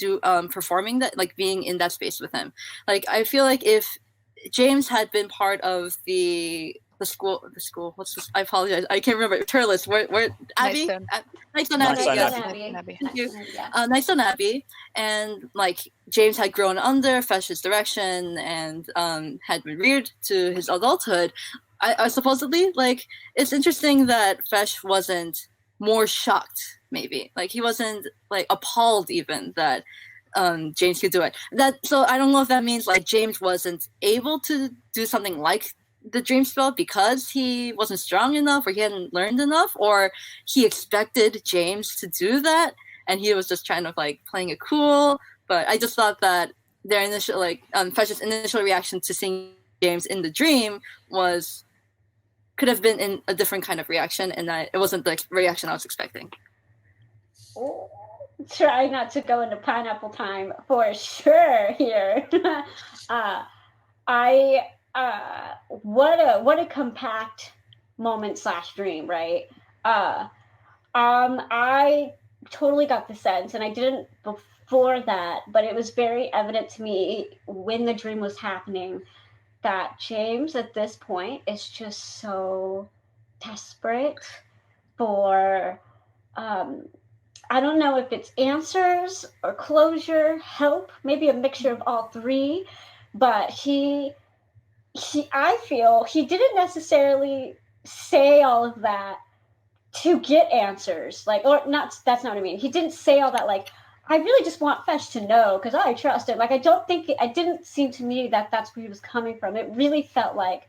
performing that, like being in that space with him. Like, I feel like if James had been part of the school, what's this? I apologize, I can't remember. Turles, where Abby? Nightstone Abbey. Thank you. Nightstone Abbey, and like James had grown under Fesh's direction and had been reared to his adulthood. I supposedly, like, it's interesting that Fesh wasn't more shocked. Maybe like he wasn't like appalled even that James could do it. So I don't know if that means like James wasn't able to do something like the dream spell because he wasn't strong enough or he hadn't learned enough, or he expected James to do that and he was just trying to like playing it cool. But I just thought that their initial Fesh's initial reaction to seeing James in the dream could have been in a different kind of reaction, and it wasn't the reaction I was expecting. Try not to go into pineapple time for sure here. What a compact moment / dream, right? I totally got the sense, and I didn't before that, but it was very evident to me when the dream was happening that James at this point is just so desperate for I don't know if it's answers or closure, help, maybe a mixture of all three, but I feel he didn't necessarily say all of that to get answers, like, or not, that's not what I mean. He didn't say all that, like, I really just want Fesh to know because I trust it. Like, it didn't seem to me that that's where he was coming from. It really felt like,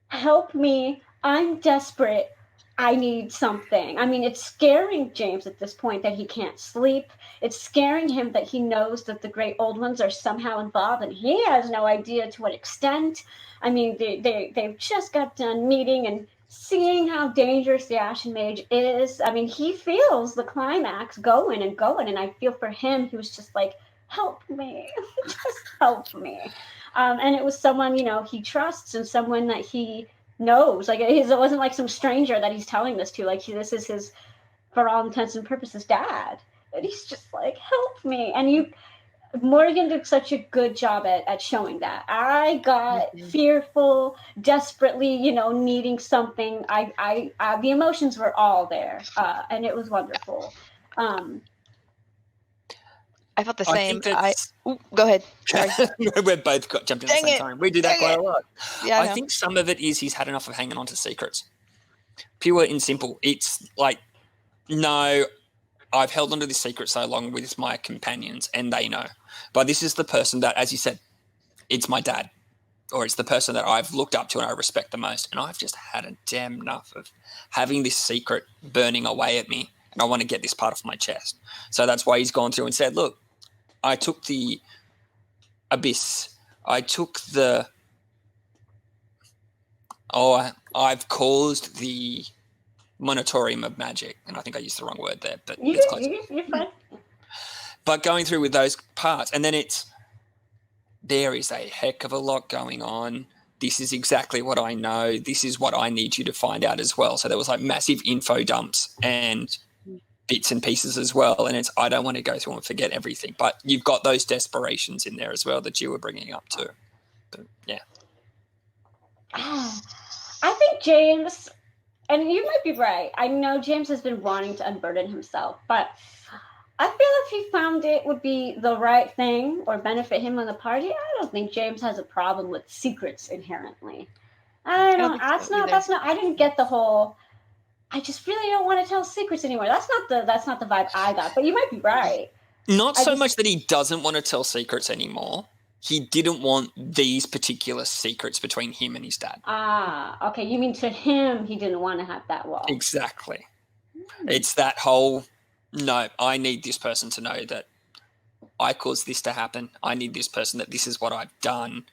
help me, I'm desperate, I need something. I mean, it's scaring James at this point that he can't sleep. It's scaring him that he knows that the Great Old Ones are somehow involved, and he has no idea to what extent. I mean, they've just got done meeting and seeing how dangerous the Ashen Mage is. I mean, he feels the climax going, and I feel for him, he was just like, help me, just help me. And it was someone, he trusts and someone that he knows. Like, it wasn't like some stranger that he's telling this to. Like, this is his, for all intents and purposes, dad. And he's just like, help me. And Morgan did such a good job at showing that. I got fearful, desperately, needing something. I the emotions were all there, and it was wonderful. I felt the same. Go ahead. We're both jumped in at the same time. We do that quite a lot. Yeah, I think some of it is he's had enough of hanging on to secrets. Pure and simple. It's like, no, I've held onto this secret so long with my companions, and they know. But this is the person that, as you said, it's my dad, or it's the person that I've looked up to and I respect the most, and I've just had a damn enough of having this secret burning away at me, and I want to get this part off my chest. So that's why he's gone through and said, look, I took the abyss. I've caused the monitorium of magic, and I think I used the wrong word there, but it's close. You're fine. But going through with those parts, and then there is a heck of a lot going on. This is exactly what I know. This is what I need you to find out as well. So there was like massive info dumps and bits and pieces as well. And I don't want to go through and forget everything, but you've got those desperations in there as well that you were bringing up too. But, yeah. I think James, and you might be right, I know James has been wanting to unburden himself, but I feel if he found it would be the right thing or benefit him in the party, I don't think James has a problem with secrets inherently. I didn't get the whole, I just really don't want to tell secrets anymore. That's not the vibe I got, but you might be right. Not so much that he doesn't want to tell secrets anymore. He didn't want these particular secrets between him and his dad. Ah, okay. You mean to him, he didn't want to have that wall. Exactly. It's that whole, no, I need this person to know that I caused this to happen. I need this person that this is what I've done,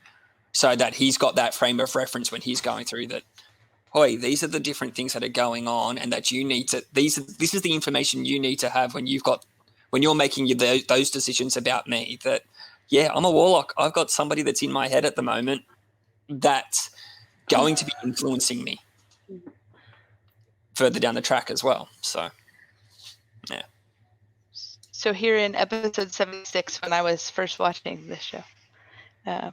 so that he's got that frame of reference when he's going through that, hoy, these are the different things that are going on, and that you need to, this is the information you need to have when you're making those decisions about me, that, yeah, I'm a warlock. I've got somebody that's in my head at the moment that's going to be influencing me further down the track as well. So, yeah. So here in episode 76, when I was first watching this show, I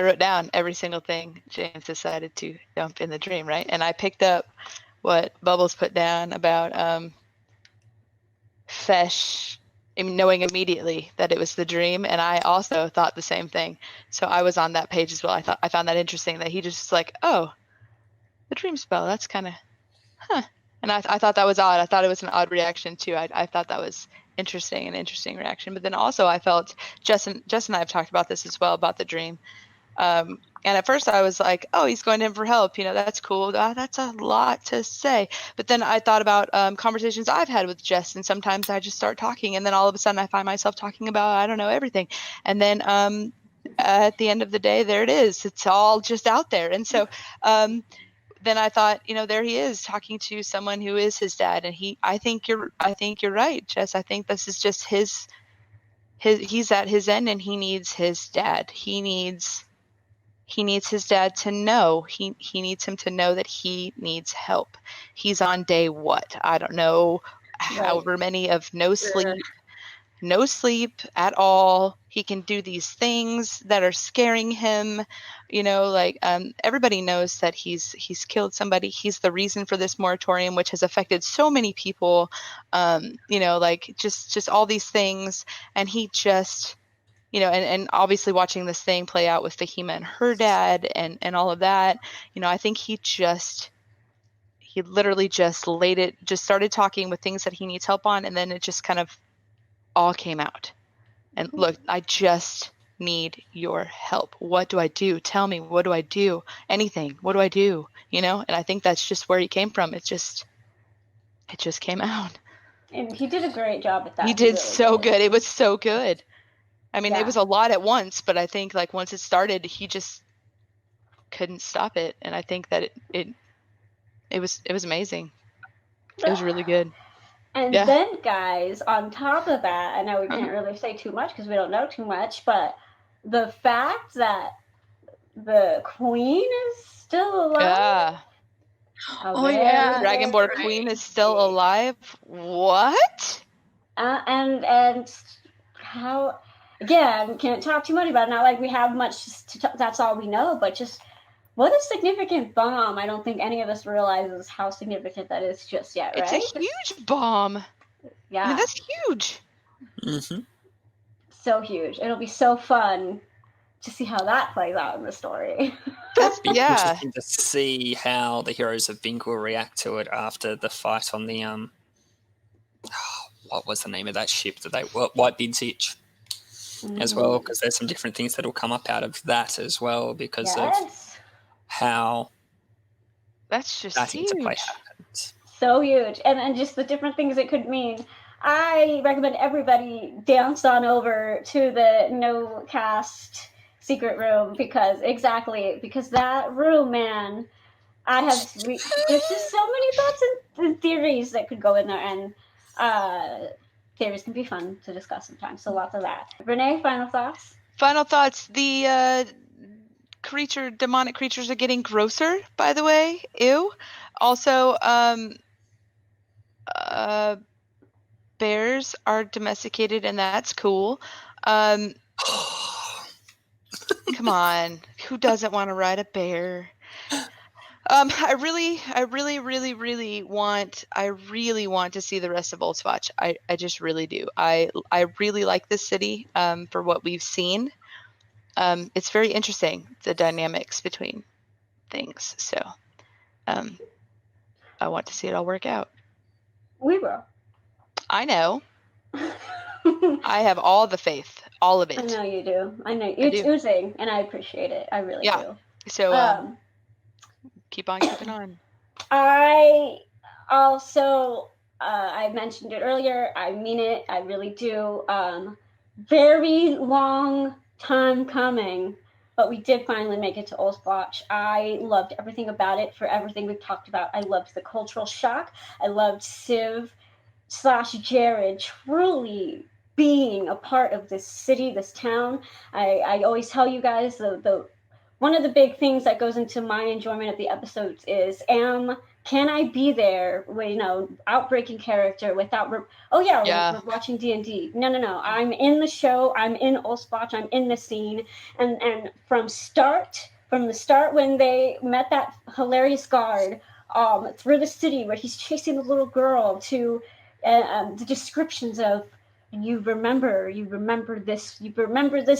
wrote down every single thing James decided to dump in the dream, right? And I picked up what Bubbles put down about Fesh knowing immediately that it was the dream, and I also thought the same thing. So I was on that page as well. I found that interesting that he just like, oh, the dream spell, that's kind of, huh. And I thought that was odd. I thought it was an odd reaction too. I thought that was an interesting reaction. But then also I felt, Jess and I have talked about this as well, about the dream. And at first I was like, oh, he's going to him for help. That's cool. That's a lot to say. But then I thought about conversations I've had with Jess, and sometimes I just start talking, and then all of a sudden I find myself talking about, I don't know, everything. And then at the end of the day, there it is. It's all just out there. And so then I thought, there he is talking to someone who is his dad. And I think you're right, Jess. I think this is just he's at his end and he needs his dad. He needs his dad to know. He needs him to know that he needs help. He's on day what? I don't know, however many of no sleep at all. He can do these things that are scaring him, everybody knows that he's killed somebody. He's the reason for this moratorium, which has affected so many people, just all these things. And he just, and obviously watching this thing play out with Fahima and her dad and all of that, I think he literally just started talking with things that he needs help on. And then it just kind of all came out. And look, I just need your help. What do I do? Tell me, what do I do? Anything. What do I do? And I think that's just where he came from. It just came out. And he did a great job at that. He did so good. It was so good. I mean, It was a lot at once, but I think once it started, he just couldn't stop it. And I think that it was amazing. It was really good. And then, guys, on top of that, I know we can't really say too much because we don't know too much, but the fact that the queen is still alive. Yeah. Oh yeah. Dragonborn Queen is still alive? What? And how, again, can't talk too much about it. Not like we have much that's all we know, but just what a significant bomb. I don't think any of us realizes how significant that is just yet, right? It's a huge bomb. Yeah. I mean, that's huge. Mm-hmm. So huge. It'll be so fun to see how that plays out in the story. That's interesting to see how the heroes of Bink will react to it after the fight on the what was the name of that ship that Whitebeard's Itch as well, because there's some different things that will come up out of that as well because of how that's just that huge. interplay happens. So huge. And just the different things it could mean. I recommend everybody dance on over to the No Cast secret room because that room, man, there's just so many thoughts and theories that could go in there, and theories can be fun to discuss sometimes, so lots of that. Renee, final thoughts? The demonic creatures are getting grosser, by the way. Ew. Also, bears are domesticated, and that's cool. Come on, who doesn't want to ride a bear? I really want to see the rest of Oldspotch. I just really do. I really like this city for what we've seen. It's very interesting, the dynamics between things. So I want to see it all work out. We will. I know. I have all the faith, all of it. I know you do. I know it's oozing, and I appreciate it. I really do. So keep on keeping on. I also, I mentioned it earlier. I mean it. I really do. Very long time coming, but we did finally make it to Oldspotch. I loved everything about it for everything we've talked about. I loved the cultural shock. I loved Civ/Jared truly being a part of this city, this town. I always tell you guys the one of the big things that goes into my enjoyment of the episodes is can I be there with, outbreaking character without we're watching D&D. No. I'm in the show, I'm in Oldspotch, I'm in the scene, and from the start when they met that hilarious guard through the city where he's chasing the little girl to the descriptions of you remember this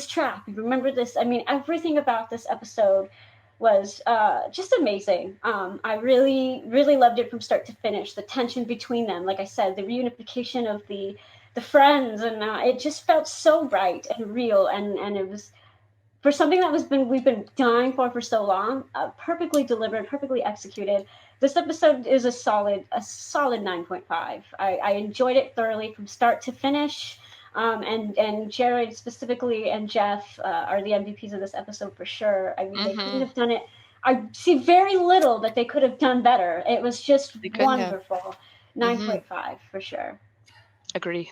trap, you remember this. I mean, everything about this episode was just amazing. I really, really loved it from start to finish. The tension between them, like I said, the reunification of the friends, and it just felt so right and real, and it was for something that we've been dying for so long. Perfectly delivered, perfectly executed. This episode is a solid 9.5. I enjoyed it thoroughly from start to finish. And Jared specifically and Jeff are the MVPs of this episode for sure. I mean, they couldn't have done it. I see very little that they could have done better. It was just wonderful. 9.5 for sure. Agree.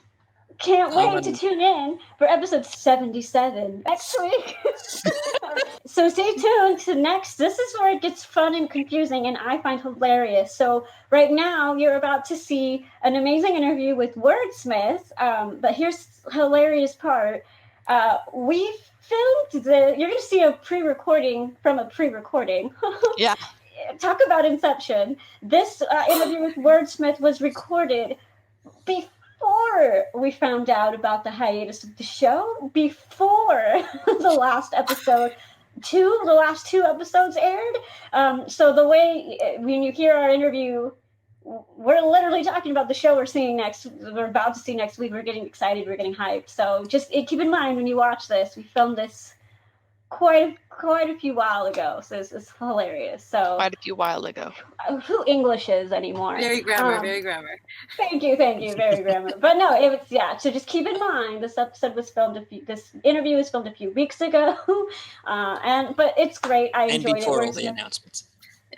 Can't wait to tune in for episode 77 next week. So stay tuned to next. This is where it gets fun and confusing and I find hilarious. So right now you're about to see an amazing interview with WordsSmith. But here's the hilarious part. We filmed you're going to see a pre-recording from a pre-recording. Yeah. Talk about Inception. This interview with WordsSmith was recorded before we found out about the hiatus of the show, before the last two episodes aired. So the way when you hear our interview, we're literally talking about the show we're about to see next week. We're getting excited, we're getting hyped. So just keep in mind when you watch this, we filmed this quite a few while ago, so it's hilarious. So quite a few while ago. Who English is anymore? Very grammar. Thank you, very grammar. But no, it was So just keep in mind this interview was filmed a few weeks ago, but it's great. I enjoyed it. And before all the announcements.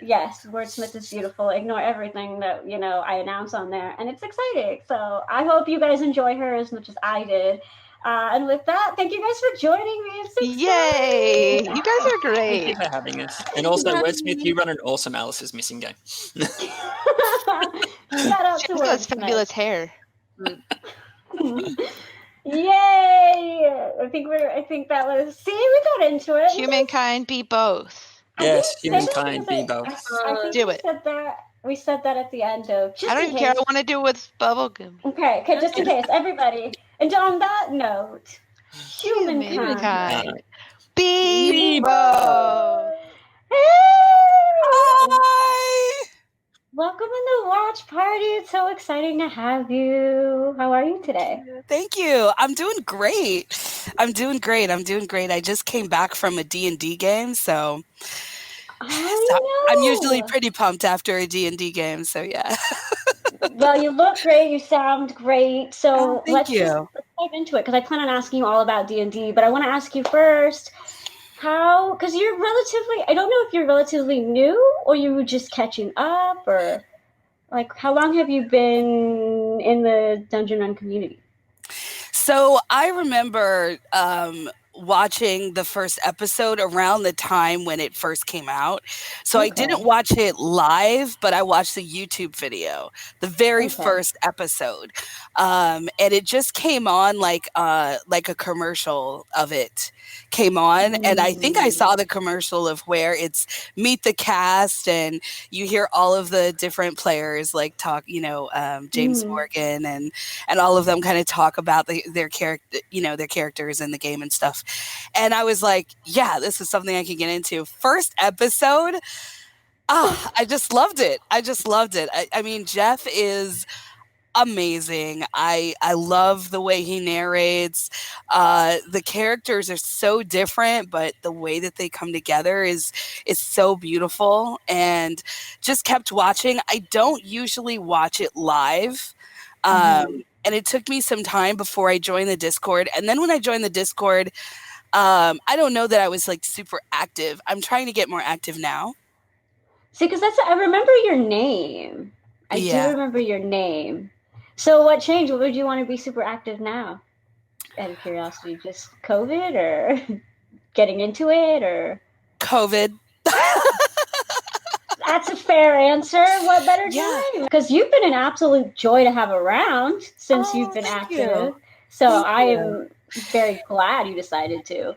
Yes, WordsSmith is beautiful. Ignore everything that I announce on there, and it's exciting. So I hope you guys enjoy her as much as I did. And with that, thank you guys for joining me. Yay! You guys are great. Thank you for having us. And also, WordsSmith, you run an awesome Alice is Missing game. Shout out to WordsSmith. Fabulous hair. Yay! I think that was. See, we got into it. Humankind be both. Yes, humankind be both. I think do it. We said that at the end of. I don't even care. I want to do it with Bubblegumi. Okay, just in case, everybody. And on that note, humankind be both. Hi! Welcome in the watch party. It's so exciting to have you. How are you today? Thank you. I'm doing great. I'm doing great. I just came back from a D&D game, so I'm usually pretty pumped after a D&D game, so yeah. Well, you look great. You sound great. So let's dive into it, because I plan on asking you all about D&D, but I want to ask you first, because you're I don't know if you're relatively new or you were just catching up, or like how long have you been in the Dungeon Run community? So I remember watching the first episode around the time when it first came out. So I didn't watch it live, but I watched the YouTube video, the very first episode. And it just came on like a commercial of it came on. And I think I saw the commercial of where it's meet the cast and you hear all of the different players like talk, James Morgan and all of them kind of talk about their character, their characters in the game and stuff. And I was like, yeah, this is something I can get into. First episode, I just loved it. I mean, Jeff is amazing. I love the way he narrates. The characters are so different, but the way that they come together is so beautiful, and just kept watching. I don't usually watch it live. And it took me some time before I joined the Discord. And then when I joined the Discord, I don't know that I was like super active. I'm trying to get more active now. See, because I remember your name. I do remember your name. So what changed? What would you want to be super active now? Out of curiosity, just COVID or getting into it or? COVID. That's a fair answer. What better time? Because you've been an absolute joy to have around since you've been active. So I am very glad you decided to.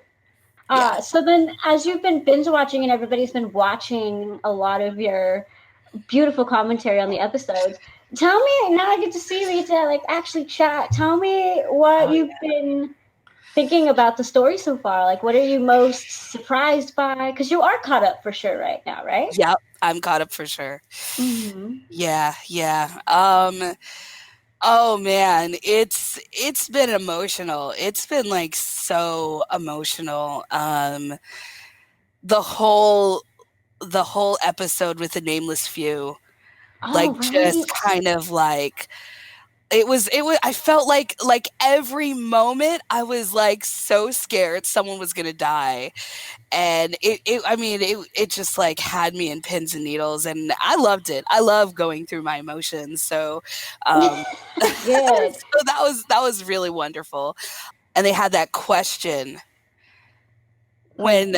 So then, as you've been binge watching and everybody's been watching a lot of your beautiful commentary on the episodes, tell me, now I get to see you to actually chat. Tell me what you've been thinking about the story so far. Like, what are you most surprised by? Because you are caught up for sure right now, right? Yep, I'm caught up for sure. Yeah. Oh man, it's been emotional. It's been so emotional. The whole episode with the nameless few, just kind of it was I felt like every moment I was like so scared someone was gonna die. And it just like had me in pins and needles, and I loved it. I love going through my emotions. So Good. so that was really wonderful. And they had that question when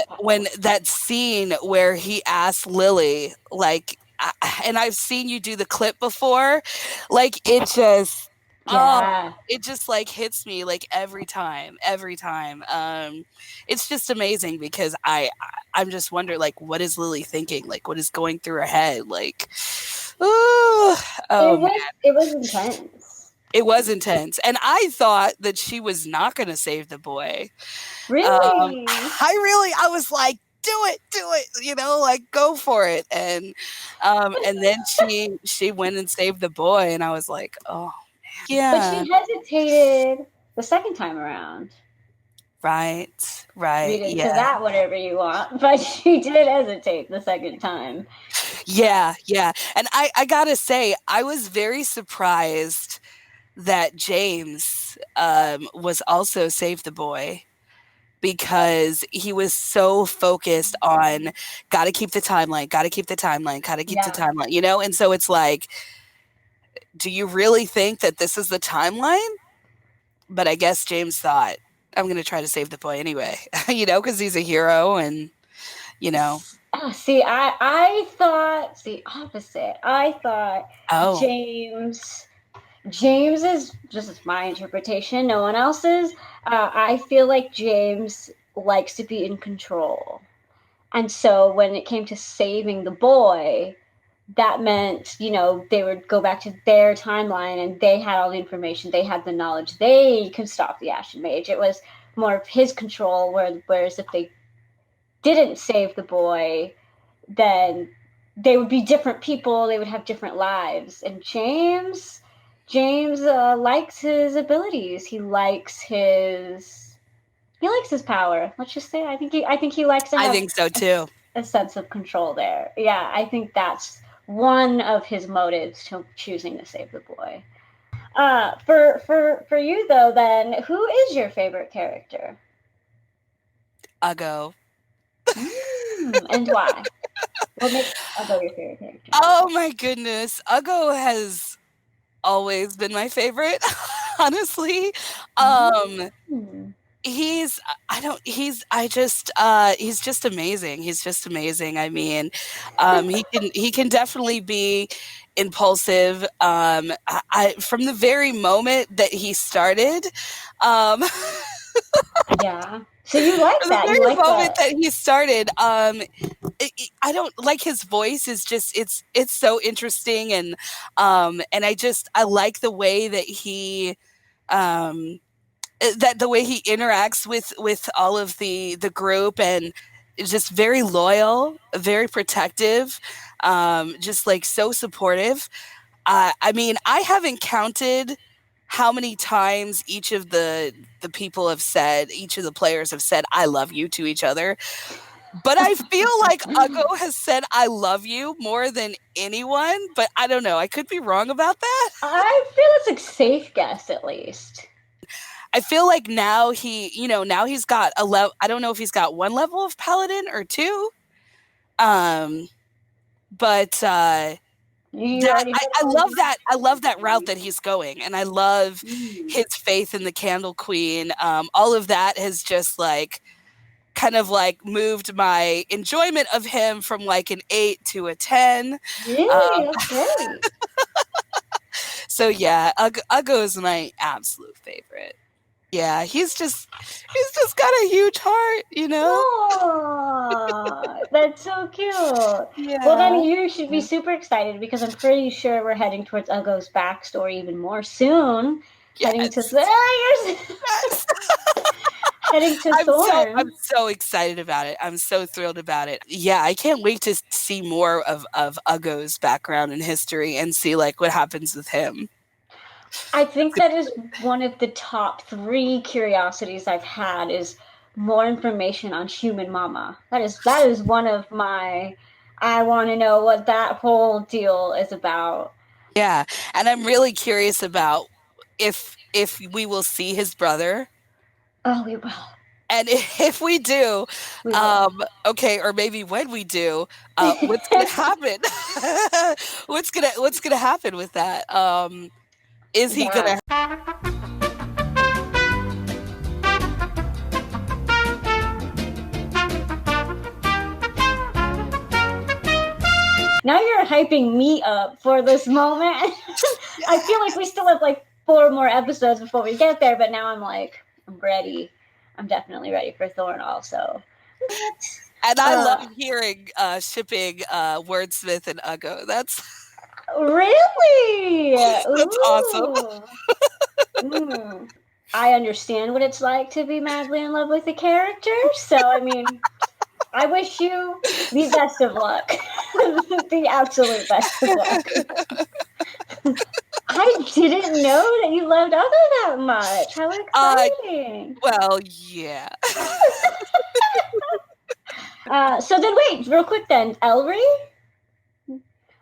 that scene where he asked Lily, like, and I've seen you do the clip before, like it just it just like hits me like every time. It's just amazing because I'm just wondering, like, what is Lily thinking? Like, what is going through her head? Like, it was intense. It was intense. And I thought that she was not going to save the boy. Really? I was like, do it, you know, like go for it. And then she went and saved the boy, and I was like, oh man. Yeah. But she hesitated the second time around. Right. Read into that whatever you want, but she did hesitate the second time. Yeah. And I gotta say, I was very surprised that James was also Save the Boy, because he was so focused on gotta keep the timeline, you know? And so it's like, do you really think that this is the timeline? But I guess James thought, I'm going to try to save the boy anyway, you know, because he's a hero and, you know. See, I thought the opposite. I thought James is, just my interpretation, no one else's. I feel like James likes to be in control. And so when it came to saving the boy, that meant, you know, they would go back to their timeline and they had all the information. They had the knowledge. They could stop the Ashen Mage. It was more of his control, whereas if they didn't save the boy, then they would be different people. They would have different lives. And James likes his abilities. He likes his power. Let's just say, I think he likes to have I think so too. A sense of control there. Yeah, I think that's one of his motives to choosing to save the boy. For you though, then, who is your favorite character? Uggo. And why? What makes Uggo your favorite character? Oh my goodness, Uggo has always been my favorite. Honestly, he's just amazing. He's just amazing. I mean, he can definitely be impulsive. I from the very moment that he started, yeah. So you like that? The very moment that he started, I don't like his voice. Is just it's so interesting, and I like the way that he the way he interacts with all of the group, and is just very loyal, very protective, just like so supportive. I mean, I haven't counted how many times each of the people have said, each of the players have said, I love you to each other. But I feel like Uggo has said, I love you more than anyone, but I don't know. I could be wrong about that. I feel it's a safe guess, at least. I feel like now he's got a level. I don't know if he's got one level of paladin or two. But I love that. I love that route that he's going, and I love his faith in the Candle Queen. All of that has just like kind of like moved my enjoyment of him from like an 8 to a 10. Really? That's great. So yeah, Uggo is my absolute favorite. Yeah, he's just got a huge heart, you know? Aww, that's so cute. Yeah. Well, then you should be super excited, because I'm pretty sure we're heading towards Uggo's backstory even more soon. Yes. Heading to Thorn. I'm so excited about it. I'm so thrilled about it. Yeah, I can't wait to see more of Uggo's background and history and see like what happens with him. I think that is one of the top 3 curiosities I've had, is more information on Human Mama. That is one of my, I want to know what that whole deal is about. Yeah, and I'm really curious about if we will see his brother. Oh, we will. And if we do, okay, or maybe when we do, what's gonna happen? what's gonna happen with that? Is he gonna? Now you're hyping me up for this moment. I feel like we still have like 4 more episodes before we get there, but now I'm like, I'm ready. I'm definitely ready for Thorn also. And I love hearing shipping Wordsmith and Uggo. That's really that's awesome. I understand what it's like to be madly in love with a character. So I mean, I wish you the best of luck. The absolute best of luck. I didn't know that you loved Uggo that much. How exciting. Well, yeah. So then wait, real quick then. Elri?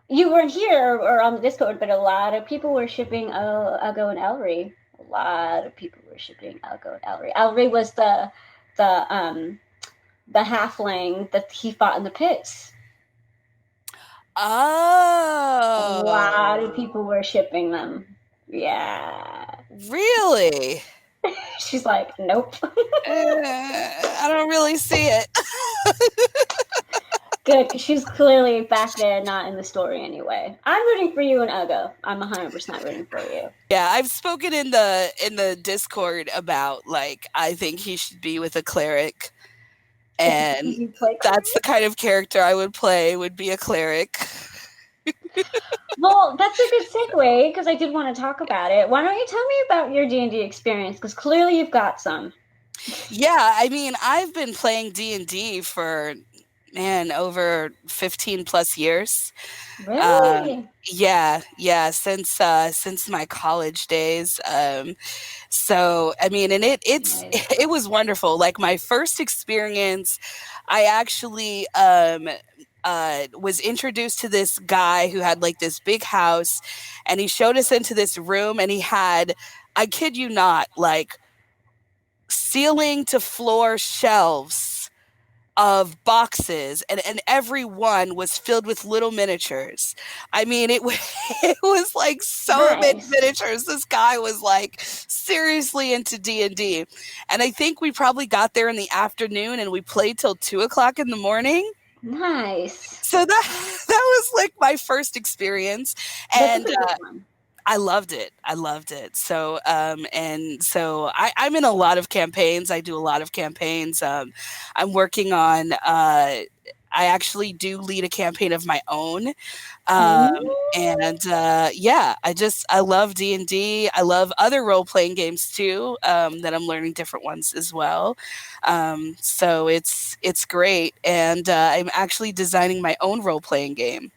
You weren't here or on the Discord, but a lot of people were shipping Uggo and Elri. A lot of people were shipping Uggo and Elri. Elri was the halfling that he fought in the pits. Oh. A lot of people were shipping them. Yeah. Really? She's like, nope. I don't really see it. Good, because she's clearly back there, not in the story anyway. I'm rooting for you and Uggo. I'm 100% rooting for you. Yeah, I've spoken in the Discord about like I think he should be with a cleric, and that's the kind of character I would play. Would be a cleric. Well, that's a good segue because I did want to talk about it. Why don't you tell me about your D&D experience? Because clearly you've got some. Yeah, I mean, I've been playing D&D for over 15 plus years. Really? Yeah, since my college days. So I mean, and it was wonderful. Like my first experience, I actually was introduced to this guy who had like this big house, and he showed us into this room, and he had, I kid you not, like ceiling to floor shelves of boxes, and every one was filled with little miniatures. I mean, it was like so many miniatures. This guy was like seriously into D&D, and I think we probably got there in the afternoon, and we played till 2:00 in the morning. Nice. So that was like my first experience, and I loved it. So, and so I'm in a lot of campaigns. I do a lot of campaigns. I'm working on, I actually do lead a campaign of my own. And yeah, I love D&D. I love other role-playing games too, that I'm learning different ones as well. So it's great. And I'm actually designing my own role-playing game.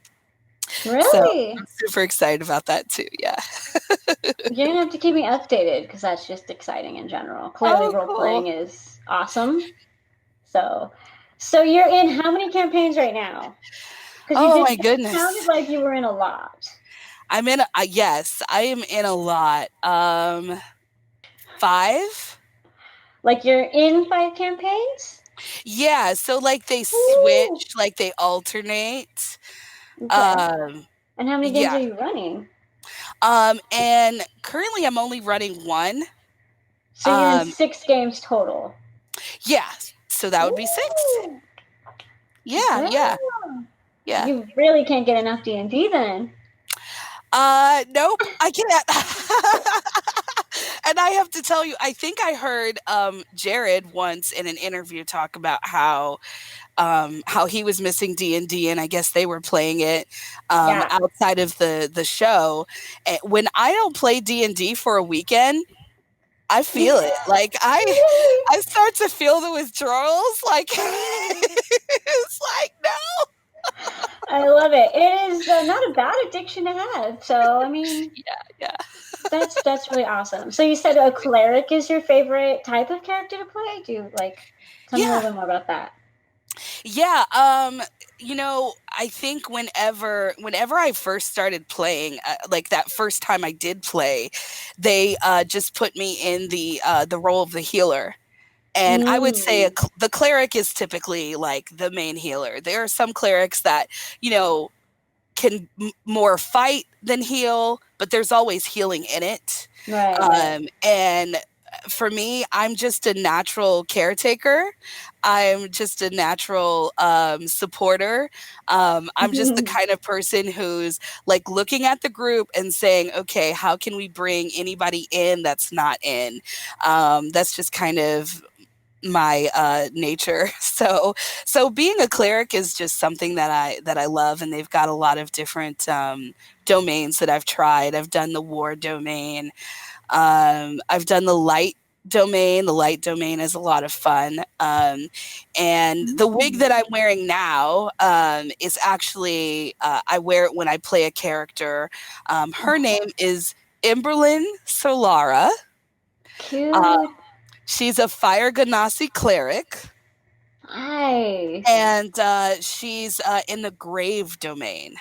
Really? So I'm super excited about that too. Yeah. You're gonna have to keep me updated because that's just exciting in general. Clearly, role playing is awesome. So you're in how many campaigns right now? Oh my goodness! It sounded like you were in a lot. I'm in. Yes, I am in a lot. 5. Like you're in 5 campaigns? Yeah. So like they switch, like they alternate. Okay. And how many games are you running? And currently I'm only running 1. So you're in 6 games total. Yeah. So that would be 6. Yeah. You really can't get enough D&D then. Nope, I can't. And I have to tell you, I think I heard Jared once in an interview talk about how he was missing D&D, and I guess they were playing it outside of the show. And when I don't play D&D for a weekend, I feel it. Like I start to feel the withdrawals. Like it's like no. I love it. It is not a bad addiction to have. So I mean, yeah. That's really awesome. So you said a cleric is your favorite type of character to play? Tell me a little bit more about that. Yeah, I think whenever I first started playing, like that first time I did play, they just put me in the role of the healer. And I would say the cleric is typically like the main healer. There are some clerics that, you know, can more fight than heal, but there's always healing in it. Right. And for me, I'm just a natural caretaker. I'm just a natural supporter. I'm just the kind of person who's like looking at the group and saying, okay, how can we bring anybody in that's not in? That's just kind of my nature. So being a cleric is just something that I love, and they've got a lot of different domains that I've tried. I've done the war domain. I've done the light domain. The light domain is a lot of fun. And the wig that I'm wearing now is actually I wear it when I play a character. Her name is Emberlyn Solara. Cute. She's a Fire Ganassi cleric. Nice. And she's in the grave domain,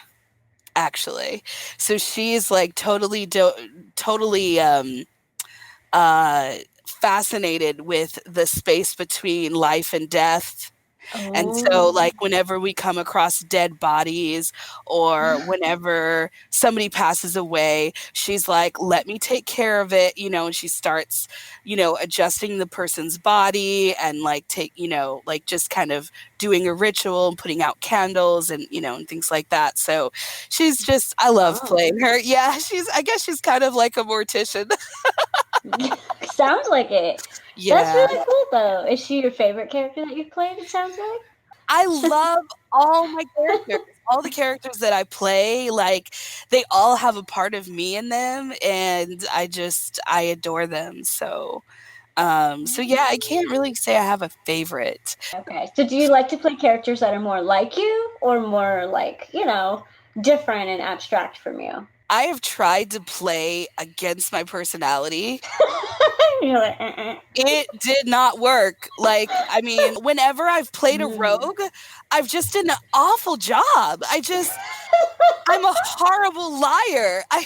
actually. So she's like totally fascinated with the space between life and death. And so, like, whenever we come across dead bodies or whenever somebody passes away, she's like, let me take care of it, you know, and she starts, you know, adjusting the person's body and like like just kind of doing a ritual and putting out candles and, you know, and things like that. So she's just, I love playing her. Yeah, I guess she's kind of like a mortician. Sounds like it. Yeah. That's really cool, though. Is she your favorite character that you've played, it sounds like? I love all my characters. All the characters that I play, like, they all have a part of me in them, and I adore them. So yeah, I can't really say I have a favorite. Okay. So do you like to play characters that are more like you or more like, you know, different and abstract from you? I have tried to play against my personality. You're like, It did not work. Like, I mean, whenever I've played a rogue, I've just done an awful job. I'm a horrible liar. I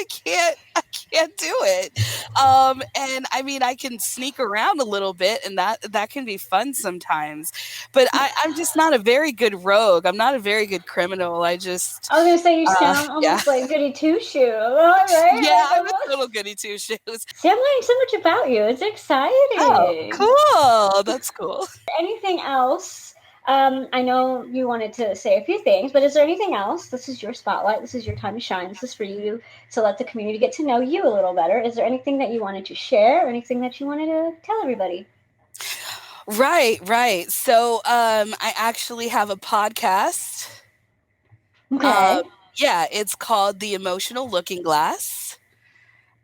can't do it. And I mean, I can sneak around a little bit, and that can be fun sometimes. But I'm just not a very good rogue. I'm not a very good criminal. I was gonna say you sound almost like Goody Two Shoes. Right? Yeah, I'm a little Goody Two Shoes. See, I'm learning so much about you. It's exciting. Oh, cool. That's cool. Anything else? I know you wanted to say a few things, but is there anything else? This is your spotlight. This is your time to shine. This is for you to let the community get to know you a little better. Is there anything that you wanted to share or anything that you wanted to tell everybody? Right. So I actually have a podcast. Okay. Yeah, it's called The Emotional Looking Glass.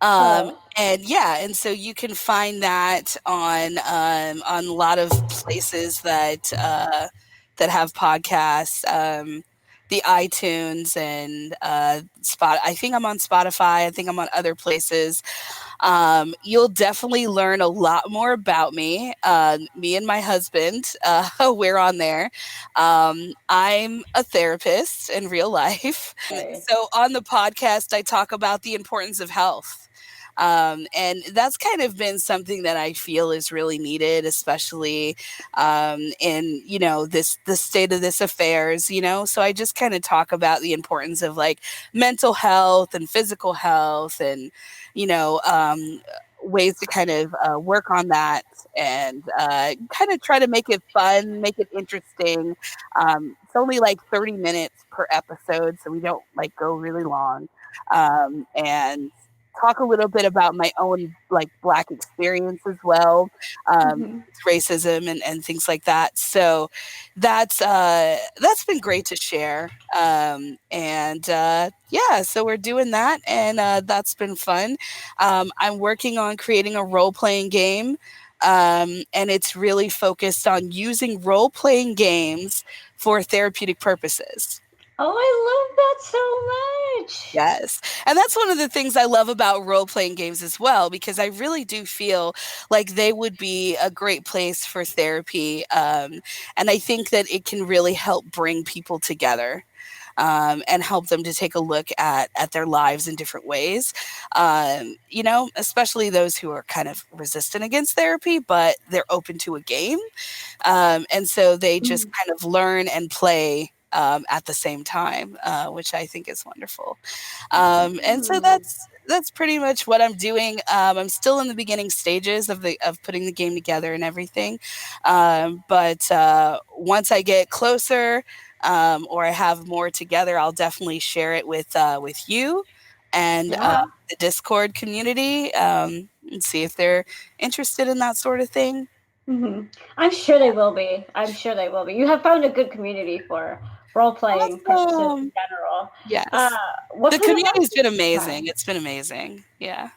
And so you can find that on a lot of places that have podcasts, the iTunes and I think I'm on Spotify. I think I'm on other places. You'll definitely learn a lot more about me. Me and my husband, we're on there. I'm a therapist in real life. Okay. So on the podcast, I talk about the importance of health. And that's kind of been something that I feel is really needed, especially in, you know, the state of this affairs, you know. So I just kind of talk about the importance of like mental health and physical health and, you know, ways to kind of work on that and kind of try to make it fun, make it interesting. It's only like 30 minutes per episode, so we don't like go really long. And talk a little bit about my own like Black experience as well, racism and things like that. So that's been great to share. So we're doing that, and that's been fun. I'm working on creating a role-playing game, and it's really focused on using role-playing games for therapeutic purposes. Oh, I love that so much. Yes. And that's one of the things I love about role-playing games as well, because I really do feel like they would be a great place for therapy. And I think that it can really help bring people together. And help them to take a look at their lives in different ways. You know, especially those who are kind of resistant against therapy, but they're open to a game. And so they just kind of learn and play at the same time, which I think is wonderful. And so that's pretty much what I'm doing. I'm still in the beginning stages of putting the game together and everything. But once I get closer, or I have more together, I'll definitely share it with you and the Discord community, and see if they're interested in that sort of thing. I'm sure they will be. I'm sure they will be. You have found a good community for role-playing purposes in general. Yes. The community's been amazing. It's been amazing. Yeah.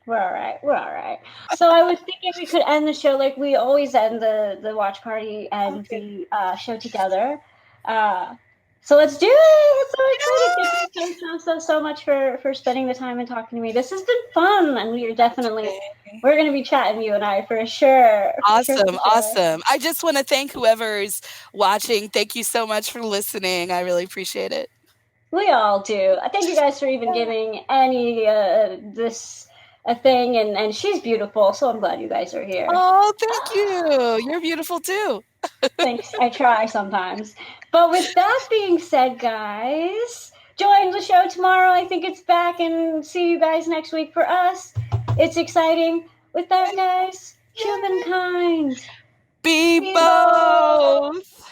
We're all right. We're all right. So I was thinking we could end the show like we always end the watch party and the show together. So let's do it. I'm so excited. Thank you so much for spending the time and talking to me. This has been fun, and we're going to be chatting, you and I, for sure. Awesome. I just want to thank whoever's watching. Thank you so much for listening. I really appreciate it. We all do. Thank you guys for even giving Annie this a thing, and she's beautiful, so I'm glad you guys are here. Oh, thank you. You're beautiful too. Thanks. I try sometimes. But with that being said, guys, join the show tomorrow. I think it's back, and see you guys next week. For us, it's exciting. With that, guys, humankind. Be both.